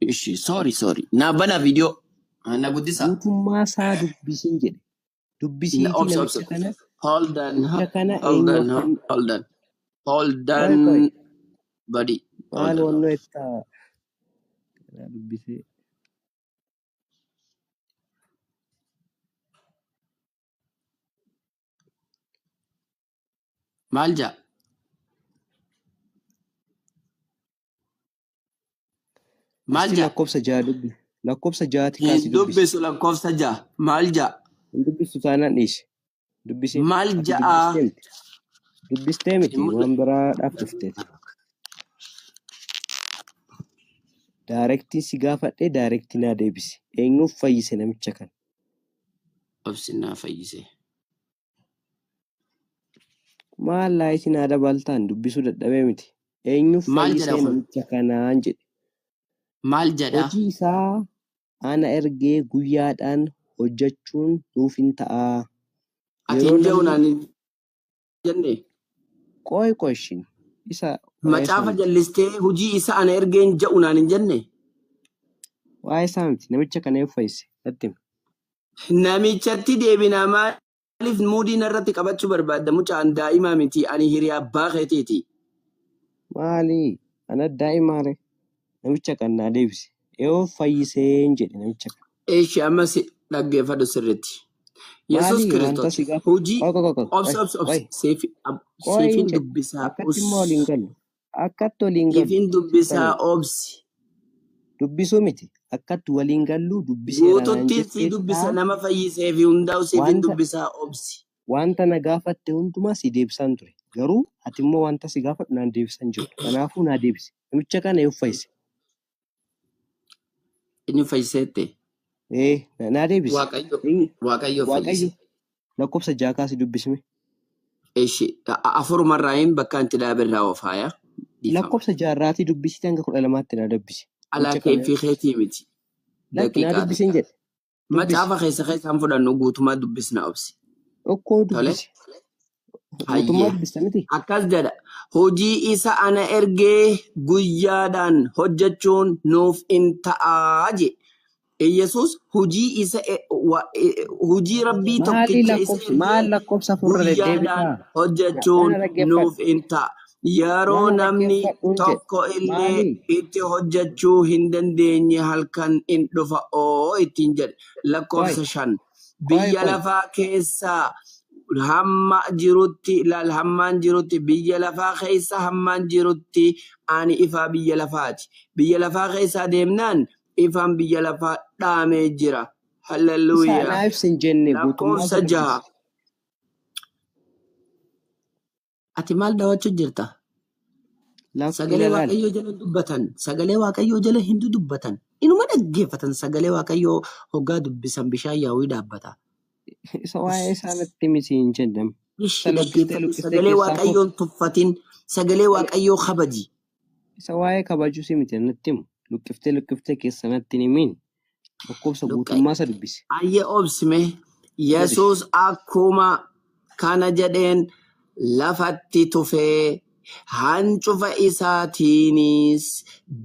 Ishi, sorry. Na bana video. Na guddisa. Guutummaa isaa dubbisiin jedhe. Dubbisiitii Obs. namicha kana Hold on. namicha kana eenyu akkan Hold qoy on, buddy. maal wannoo ittaa dubbisee. Maal jaa? Maal jaa? Lakkoofsa ja'a dubbi. Lakkoofsa ja'aati kaasi dubbisi. Dubbisu lakkoofsa ja'a. Maal jaa? Hin dubbistu taanaan dhiise. Dubbisiin. Maal jaa? Dubbistee miti waan biraadhaaf dhufteeti. Daarektiin si gaafadhee daarektii naa deebisi. Eenyuuf fayyise namicha kana? Obsi naa fayyise. Maal laayiti naa dabaltaan dubbisuu dadhabee miti. Eenyuuf fayyise namicha kanaan jedhe. Maal jedhaa? Hojii isaa ana ergee guyyaadhaan hojjechuun nuuf hin ta'a. Ati hin je'uunaan hin jenne. Qoy ishiin isa macaafa jallistee hojii isa ana ergeen je'uunaan hin jenne. Waa'ee isaa miti namicha kana eef fayyise natti himi. Namichatti deebinaa maaliif muudii irratti qabachuu barbaadda mucaan daa'imaa miti ani hiriyaa abbaa keetiiti. Maali ana daa'imaare namicha kan naa deebise yoo fayyiseen jedhe namicha kana. Eeshi ammas dhaggeeffadhu sirriitti. Yesus Kiristoos hojii seefin dubbisaa akkatti waliin gallu seefin dubbisaa obsi. Dubbisuu miti akkatti waliin gallu dubbisee guututti si dubbisa nama fayyisee fi hundaa'u seefin dubbisaa obsi. Wanta na gaafatte hundumaa si deebisaan ture garuu ati immoo wanta si gaafadhu naan deebisan jiru kanaafuu naa deebise namicha kana yoo fayyise. Inni fayyiseette. Naa deebise. Waaqayyo fayyise. Lakkoofsa ja'a kaasi dubbisme. Eeshi afurumarraa hin bakka itti dhaabirraa oofaayaa. Lakkoofsa ja'arraatii dubbisitti hanga 12tti naa dubbise. Alaakee fi keetii miti. Naa dubbisiin jedhe. Macaafa keessaan fudhannu guutumaa dubbisna obsi. Okkoo dubbisi. Guutumaa dubbista miti. Akkas jedha. Hojii isa ana ergee guyyaadhaan hojjechuun nuuf hin ta'aa je. Yesus hojii isa hojii rabbii tokkicha isa maal lakkoofsa furra deddeebi'aa hojjechuun nuuf hin ta'a. Yeroo namni tokko illee itti hojjechuu hin dandeenye halkan in dhufa ittiin jedhe. Lakkoofsa 5 biyya lafaa keessaa hammaan jirutti biyya lafaa keessa hammaan jirutti ani ifaa biyya lafaati. Biyya lafaa keessaa deemnaan ifaan biyya lafaa dhaamee jira. Halleluuyaa. Lakkoofsa 6. Ati maal daawwachuu jirta? Sagalee Waaqayyoo jala dubbatan. Sagalee Waaqayyoo jala hin dubbatan. Inuma dhaggeeffatan sagalee Waaqayyoo hoggaa dubbisan bishaan yaa'uu dhaabbata. Isa waa'ee isaanitti miti hin jedhamu. Sagalee Waaqayyoon tuffatin. Sagalee Waaqayyoo kabaji. Isa waa'ee kabajuu si miti natti himu. Luqqiftee keessanatti ni miin. Lakkoofsa guutummaa isa dubbise. Ayyee obsime. Yesus akkuma kana jedheen lafatti tufee hancufa isaatiinis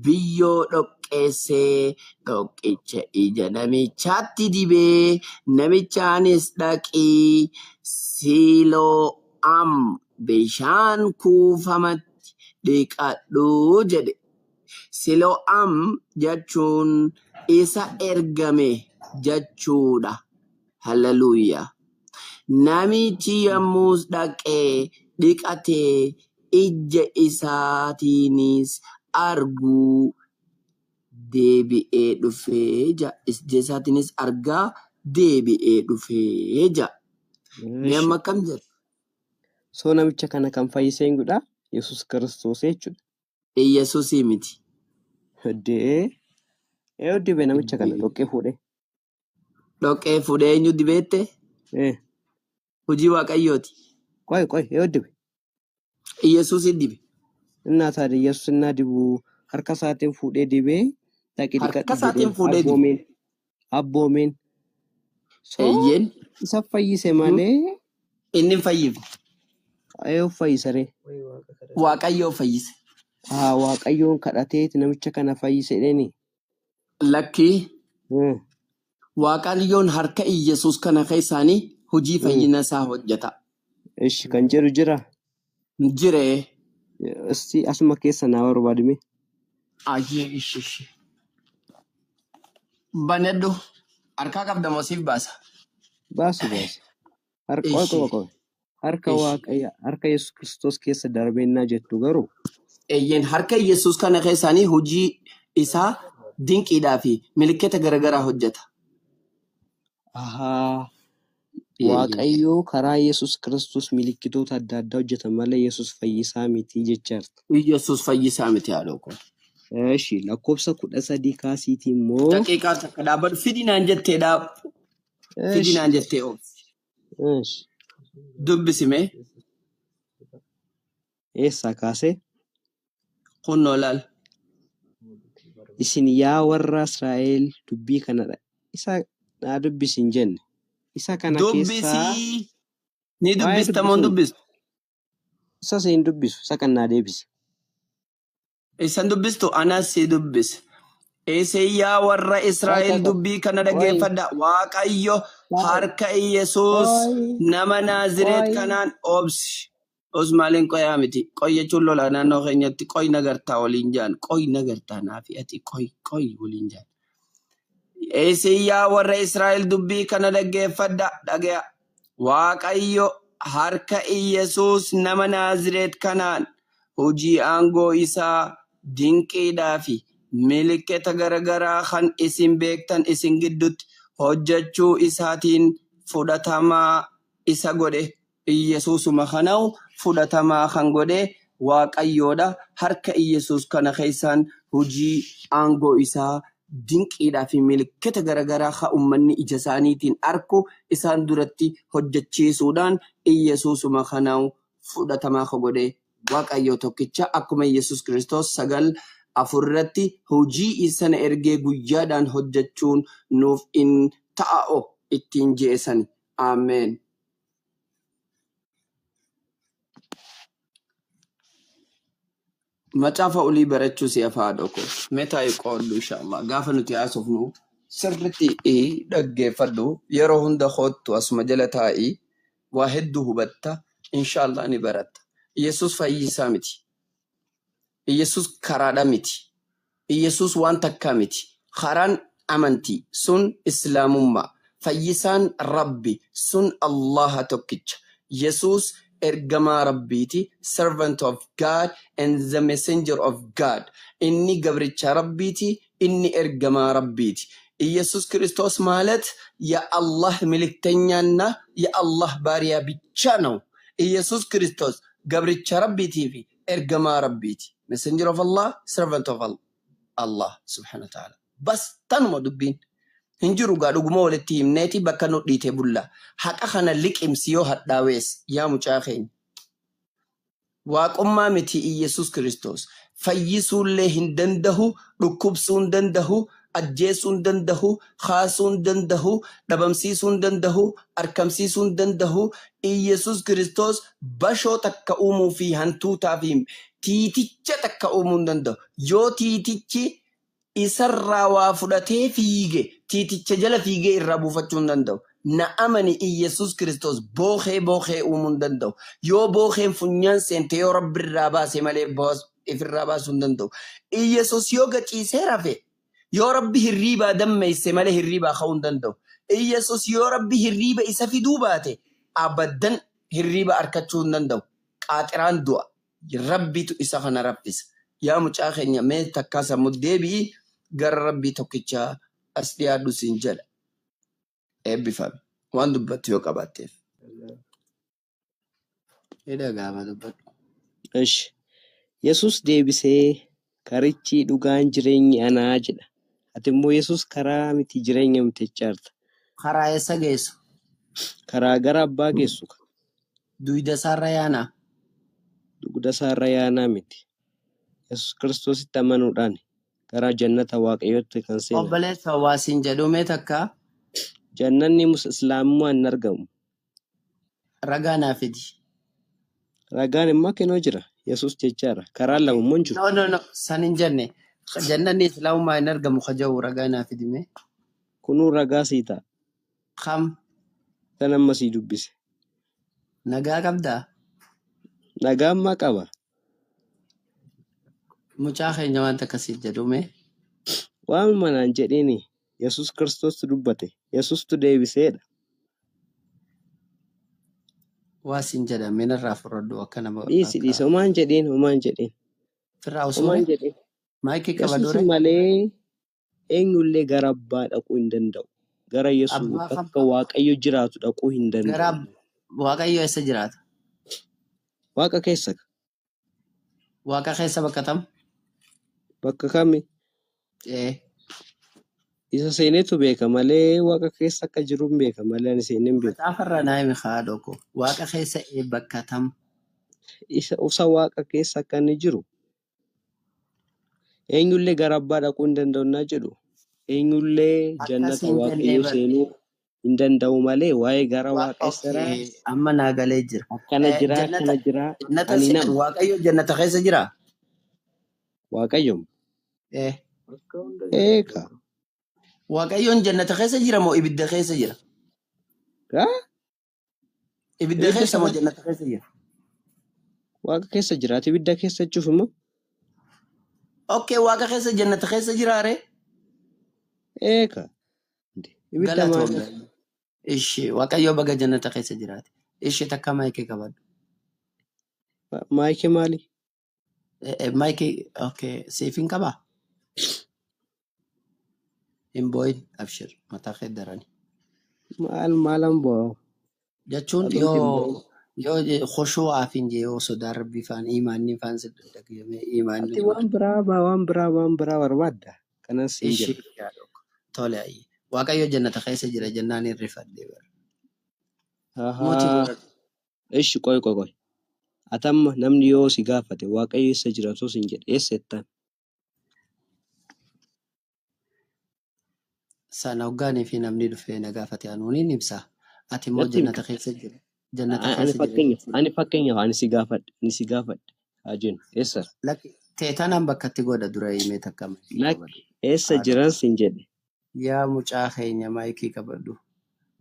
biyyoo dhoqqeessee dhoqqicha ija namichaatti dibee namichaanis dhaqii Silo'aam bishaan kuufamatti dhiqadhu jedhe. Silo'aam jechuun isa ergame jechuudha. Halleluuyaa. Namichi yommus dhaqee dhiqatee ija isaatiinis arguu deebi'ee dhufee jira. Ija isaatiinis argaa deebi'ee dhufee jira. Mee amma akkam jedha? Soo namicha kana kan fayyisee eenyudha? Yesus Kiristoos jechuudha. Yesuusii miti. Eenyu dibee namicha kana dhoqqee fuudhee? Dhoqqee fuudhee eenyu dibeette? Hojii Waaqayyooti. Eenyu dibe? Yesuus dibe. Innaa taate Yesuus innaa dibu harka isaatiin fuudhee dibee dhaqee dhiqadhu. Harka isaatiin fuudhee dibe. Abboomeen. Eeyyeen. Isa fayyise malee. Inni hin fayyifne. Eenyu fayyisaree? Waaqayyoo fayyise. Waaqayyoon kadhateeti namicha kana fayyise dheeni. Lakkii Hmm. Waaqayyoon harka Iyyesuus kana keessaanii hojii fayyina isaa hojjeta. Ishi kan jedhu jira. Jiree. Isti asuma keessa naa barbaadime. Ayyee ishi. Banadhu harkaa qabda moosiif baasa. Baasu. Harka Waaqayya harka Yesuus Kiristoos keessa darbeenyaa jettu garuu. Eeyyeen harka Iyyesuus kana keessaanii hojii isaa dinqiidhaa fi milikkita garaagaraa hojjeta. Ahaa. Waaqayyoo karaa Yesuus Kiristoos milikkitoota adda addaa hojjeta malee Yesuus fayyisaa miti jechaadha. Iyyesuus fayyisaa miti haadha koo. Ishi lakkoofsa 13 kaasiitii immoo. Daqiiqaa takka dhaabadhu fidinaan jettee dhaabu. Fidinaan jettee oolu. Dubbisime. Eessaa kaasee? Kunnoo laal. Isin yaa warra Israa'el dubbii kanadha. Isa naa dubbisin jenne. Isa kana keessaa. Dubbisii. Ni dubbista moo dubbistu? Isa siin dubbisu. Isa kan naa deebise. Isan dubbistu anas si dubbise. Yaa warra Israa'el dubbii kana dhaggeeffadha. Waaqayyo harka Iyyesuus nama Naazireet kanaan obsi. Osmaaliin qoyaa miti. Qoy jechuun lola naannoo keenyatti qoy nagartaa waliin jaan. Qoy nagartaa naafi ati qoy waliin jaan. Yaa warra Israa'el dubbii kana dhaggeeffadha. Dhagaya. Waaqayyo harka Iyyesuus nama Naazireet kanaan hojii aangoo isaa dinqiidhaa fi milikkita garaagaraa kan isin beektan isin gidduutti hojjechuu isaatiin fudhatamaa isa godhe. Iyyesuusuma kanaa'u fudhatamaa kan godhe Waaqayyoodha. Harka Iyyesuus kana keessaan hojii aangoo isaa dinqiidhaa fi milikkita garaagaraa kan uummanni ija isaaniitiin arku isaan duratti hojjechiisuudhaan Iyyesuusuma kanaa'u fudhatamaa kan godhe Waaqayyoo tokkicha akkuma Iyyesuus Kiristoos 9:4 hojii sana ergee guyyaadhaan hojjechuun nuuf in ta'a'o ittiin jeesani. Ameen. Macaafa olii barachuu si afaadha ko. Meetaa qooddu inshallah. Gaafa nuti haasofnu sirriitti dhaggeeffadhu. Yeroo hunda hoottu asuma jala taa'ii waa hedduu hubatta. Inshallah ni baratta. Iyyesuus fayyisaa miti. Iyyesuus karaadha miti. Iyyesuus waan takkaa miti. Karaan amantii sun islaamummaa. Fayyisaan Rabbi sun Allaha tokkicha. Yesuus ergamaa Rabbiiti. Servant of God and the messenger of God. Inni gabricha Rabbiiti. Inni ergamaa Rabbiiti. Iyyesuus Kiristoos ማለት የአላህ መልእክተኛና የአላህ ባሪያ ብቻ ነው። ኢየሱስ ክርስቶስ ገብርቻ ረቢቲ ፊ ኤርገማ ረቢቲ messenger of Allah servant of Allah subhanahu wa ta'ala bas tanuma dubbiin hinjiru gaa dhuguma walitti himneeti bakka nu dhiite bulla haqa kana liqimsi yoo hadhaawees yaa mucaa keenya waaqummaa miti Iyesuus Kiristoos fayyisuullee hin dandahu dhukkubsuu hin dandahu ajjeesuu hin dandahu kaasuu hin dandahu dhabamsiisuu hin dandahu arkamsiisuu hin dandahu Iyesuus Kiristoos bashoo takka uumuu fi hantuutaa fi tiiticha takka uumuu hin danda'u yoo tiitichi isarraa waa fudhatee fiige tiiticha jala fiigee irraa buufachuu hin danda'u na amani Iyesuus Kiristoos bookhee uumuu hin danda'u yoo bookheen funyaan seente yoo rabbi irraa baase malee ifirraa baasuu hin danda'u Iyesuus yoo gaciisee rafe yoo rabbi hirriibaa dammeesse malee hirriibaa ka'uu hin danda'u Iyesuus yoo rabbi hirriiba isa fiduu baate abaddan hirriiba arkachuu hin danda'u qaaxiraan du'a rabbitu isa kana raffisa yaa mucaa keenya mee takkaa sammuu deebi'i gara rabbii tokkichaa as dhiyaadhu siin jedha eebbifame waan dubbatu yoo qabaatteef. Edha gaafa dubbatu. Ish Yesuus deebisee karichi dhugaan jireenyi anaa jedha. Ati immoo Yesuus karaa miti jireenya miti jechaarta. Karaa eessa geessu? Karaa gara abbaa geessu. Dugda isaarra yaanaa? Dugda isaarra yaanaa miti. Yesuus Kiristoositti amanuudhaan gara jannata waaqayyootti kan seenu. Obboleessa hawaasiin jedhume takka. Jannanni islaamummaan hin argamu. Ragaa naa fidi. Ragaan immoo kennoo jira. Yesuus jechaadha. Karaa lamummaan jiru. No. San hin jenne. Jannanni islaamummaa hin argamu kaja'u ragaa naaf hidhime. Kunuu ragaa sii ta'a. Kam Kan amma sii dubbise. nagaa qabdaa? Nagaa ammaa qaba. Mucaa keenya wanta akkasii jedhume. Waan manaan jedhini Yesus Kiristoos dubbate. Yesustu deebiseedha. Waa siin jedhame narraa fudhadhu akka nama Dhiisi homaan jedhin. firraa Homaan usuure jedhin. maayikii Yesus qabadoore malee eenyullee gara abbaa dhaquu hin danda'u. Gara Yesus abbaa bakka Waaqayyo jiraatu dhaquu hin gara danda'u. waaqayyo eessa jiraata? Waaqa keessa Waaqa keessa bakka tam? bakka kami isa seenetu beeka malee waaqa keessa akka jiru hin beeka malee ani seenee hin beeku. Maxaafarra naa himi haadha koo waaqa keessa bakka tam? Isa waaqa keessa akka inni jiru eenyullee gara abbaa dhaquu hin danda'u naa jedhu eenyullee jannata Akkasiin waaqayyo jennee seenuu hin danda'u malee waa'ee gara waaqessaa amma naa galee jira. akkana jira akkana jira Jannata ani nama waaqayyo jannata keessa jira? waaqayyo Eh. eeka Waaqayyoon jannata keessa jira moo ibidda keessa jira? gaa Ibidda ibidda keessa moo kana jannata keessa jira? waaqa keessa jiraate ibidda keessa jechuuf immoo Okay, waaqa keessa jannata keessa jiraare? eeka ibidda maali Galatoomne. Ishi waaqayyo baga jannata keessa jiraate. Ishi takka maayikii qabadhu. maayikii maali Maayikii okay siifin qabaa? Hin boo'in abshir mataa kee darani. maalan bo'oo Jechuun adumti hin bo'in yoo khoshuu afin je yoo sodaa rabbii faan imaanni faan siddagame imaanni ati waan biraa barbaadda kanan siin ishi jedha yaadok tole ayyi waaqayyo jannata keessa jira jennaan irrifadhee bara mootii ahaa godhadhu ishi qoy atamma namni yoo si gaafate waaqayyo eessa jiraatu siin jedhe eessa jettaan sana hoggaanii fi namni dhufee na gaafate anuuniin ibsa ati immoo natti himi jannata keessa jira jannata ani keessa jira fakkeenyaaf ani si gaafadhe haa jennu eessa lakki teetanaan bakka itti godha dura himee takka maayikii lakki qabadhu eessa haadha jiran siin jedhe yaa mucaa keenya maayikii qabadhu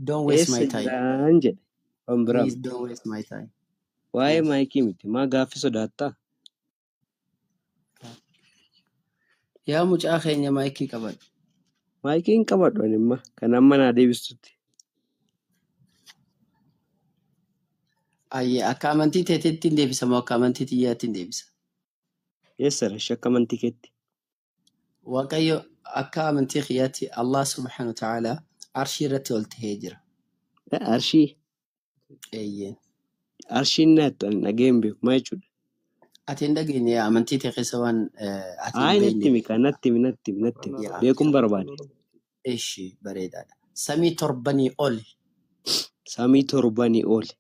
don't waste eessa my time jiran jedhe waan biraa please don't waste my time waa'ee yes maayikii miti maa gaaffii sodaattaa yaa mucaa keenya maayikii qabadhu maayikii hin qabadhu ani imma kan amma naa deebistutti ayye akka amantii teeteetti hin deebisa moo akka amantii xiyyaatti hin deebisa eessa rashi akka amantii keetti waaqayyo akka amantii xiyyaatti Allah subhanahu wa ta'ala arshii irratti ol ta'ee jira arshii eeyyeen arshiin naattu ani dhagee hin beeku maa jechuudha ati hin dhageenye amantii tee keessa waan ati hin Ay, beekne natti himi. yaa Beekuun barbaade. ishi bareedaadha samii torbanii ol Samii torbanii oole.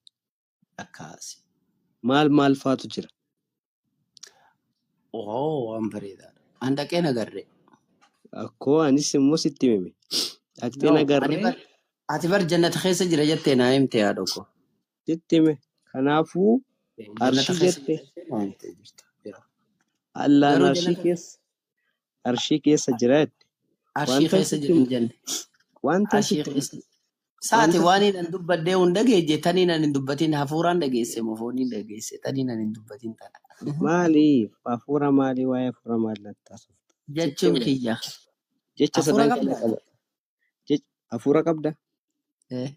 akkaasi Maal faatu jira? waan bareedaadha an dhaqee nagarre Akkoo anis immoo sitti hime. Dhaqxee no nagarree ati bar jannata keessa jira jettee naa himte yaa dhokko sitti hime. Kanaafuu jannata arshii keessa jette. jira jettee naa himte jirta yaa Allaan garuu arshii keessa jira jette. arshii Wanta keessa sitti jiru hin jenne wanta arshii sitti keessa saati waan hin dubbadhee hun dhageesse tanii nan hin dubbatin hafuuraan dhageesse mofooniin dhageesse tanii nan hin dubbatin tana maali? Hafuura maalii waa'ee hafuura maal lattaasuuf? jechuun kiyya Jecha hafuura sadan kana qabda qaba. Hafuura qabda? eh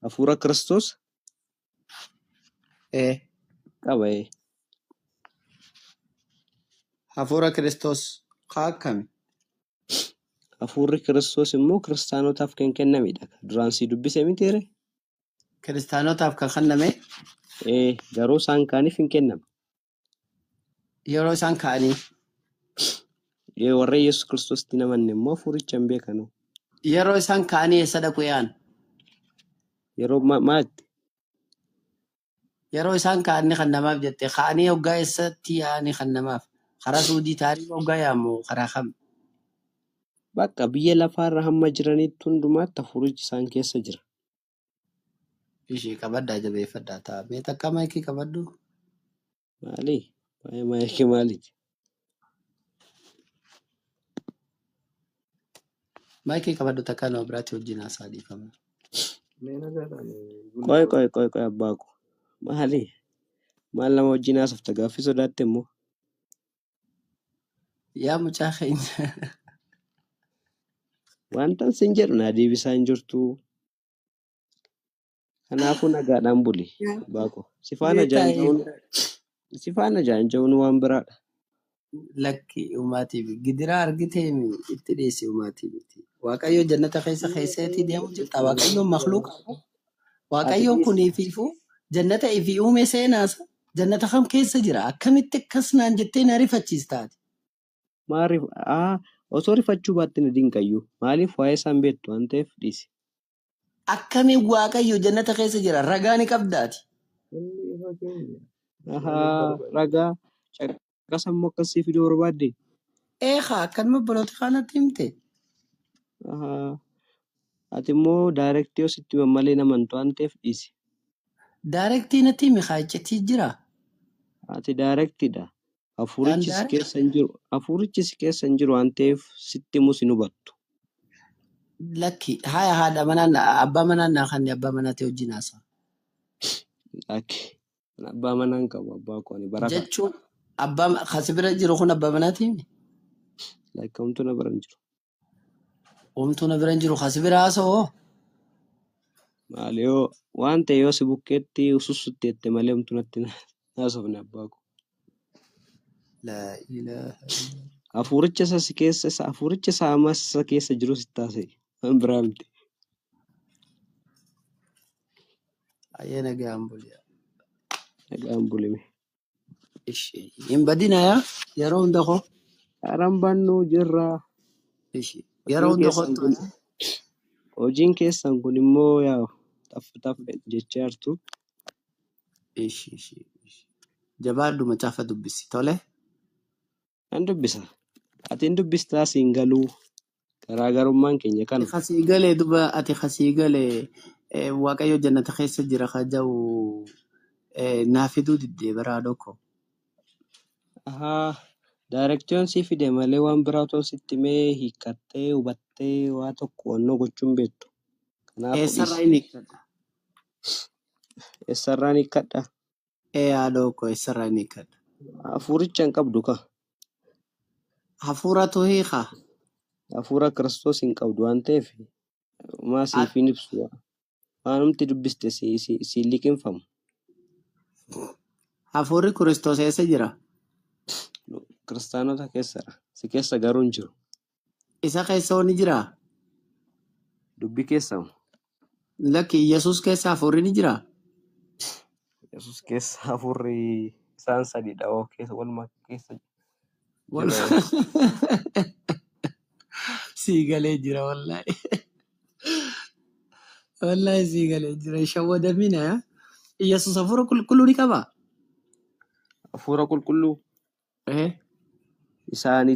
Hafuura Kiristoos eh qaba. hafuura Kiristoos kaa akkami Hafuurri Kiristoos immoo kiristaanotaaf kan kennamedha. Duraan si dubbise mitiire? kiristaanotaaf kan kenname Garuu isaan kaaniif hin kennamu. yeroo isaan ka'anii Warra Yesuus Kiristoositti namanne immoo hafuuricha hin beekanu. yeroo isaan ka'anii eessa dhaqu yaa'an Yeroo maatti? yeroo isaan ka'anii kan namaaf jette ka'anii hoggaa eessatti yaa'anii kan namaaf karaa suudii taa'anii hoggaa yaa'amu karaa kam Bakka biyya lafaarra hamma jiranitti hundumaatti hafuurichi isaan keessa jira. ishii qabaddaa jabeeffadhaa ta'a mee takka maayikii qabaddu Maali? Waa'ee maayikii maaliiti? Maayikii qabadhu takka nama biraatti wajjin haasaa dhiifama. Qoy abbaa ko. Maali? Maal nama wajjin haasofta gaaffii sodaatte immoo? Yaa mucaa keenya. Wantan sin jedhu naa deebisaa hin jirtu. Kanaafuu nagaadhaan buli abbaa ko. Si faana jaanja'uun waan biraadha. Lakki uumaatiif gidiraa argitee itti dhiyeessi uumaatiif. Waaqayyo jannata keessatti deemu jirta. Waaqayyoon makluuqa. Waaqayyoon kuniifiifu jannata ifi uume seenaasa. Jannata kam keessa jira? Akkamitti akkas naan jettee na rifachiistaati? Maaliif osoo rifachuu baatte na dinqayyuu maaliif waa'ee isaan beektu waan ta'eef dhiisi. Akkamiin Waaqayyo jannata keessa jira? Ragaa ni qabdaati. Ragaa caqasammoo akkasii fiduu barbaadde? Akkanuma obboloota kanatti himte. Ati immoo daayirektii ositti malee namantu waan ta'eef dhiisi. Daayirektii natti himi iccitii jira. Ati daayirektiidha. Hafuurichis keessa hin jiru waan ta'eef sitti himus hin hubattu. Lakki haadha manaa abbaa manaa naa kan abbaa manaatti wajjin haasaa. Lakki abbaa manaa hin qabu abbaa koo ani barataa. Jechuun abbaa kasi bira jiru kun abbaa manaatti himi? Lakki homtuu na bira hin jiru. Homtuu na bira hin jiru kasi bira haasa'oo? Maali yoo waan ta'e yoo si bukkeetti susutteette malee homtuu natti haasofne abbaa koo. Hafuuricha isaa ammas isa keessa jiru sitti haasa'e. Waan biraa miti. Ayyee nagaan buli. Nagaan bulime. Hin badinaa yeroo hunda koo. Karaan bannuu jirra. Yeroo hunda kootu. Hojiin keessan kun immoo yaa taff jechaa jirtu. Jabaadhu macaafa dubbisi tole. Kan dubbisa. Ati hin dubbistaa siin galuu. Garaagarummaan keenya kana. Kasii galee duba ati kasii galee Waaqayyo jannata keessa jira kaja'u naa fiduu diddee biraa dhokko. Daayirektiyoon sii fide malee waan biraa otoo sitti himee hiikkattee hubattee waa tokko wannoo gochuun beektu. Eessarraa hin hiikkadha? Eessarraa hin hiikkadha? Haadhoo koo eessarraa hin hiikkadha? Hafuuricha hin qabdu ka. Hafuuratu hiika? Hafuura Kiristoos hin qabdu waan ta'eef maa siif hin ibsu. Waanumti dubbiste si liqinfamu. Hafuurri Kiristoos eessa jira? Kiristaanota keessadha. Si keessa garuu hin jiru. Isa keessa ni jiraa? Dubbi keessa. Lakki Yesuus keessa hafuurri ni jiraa? Yesuus keessa hafuurri isaan sadiidha. Keessa walumaa keessa. Sii galee jira wallaahi. Wallaahi sii galee jira. Shawwadamina. Yesuus hafuura qulqulluu ni qabaa? Hafuura qulqulluu. Isaanii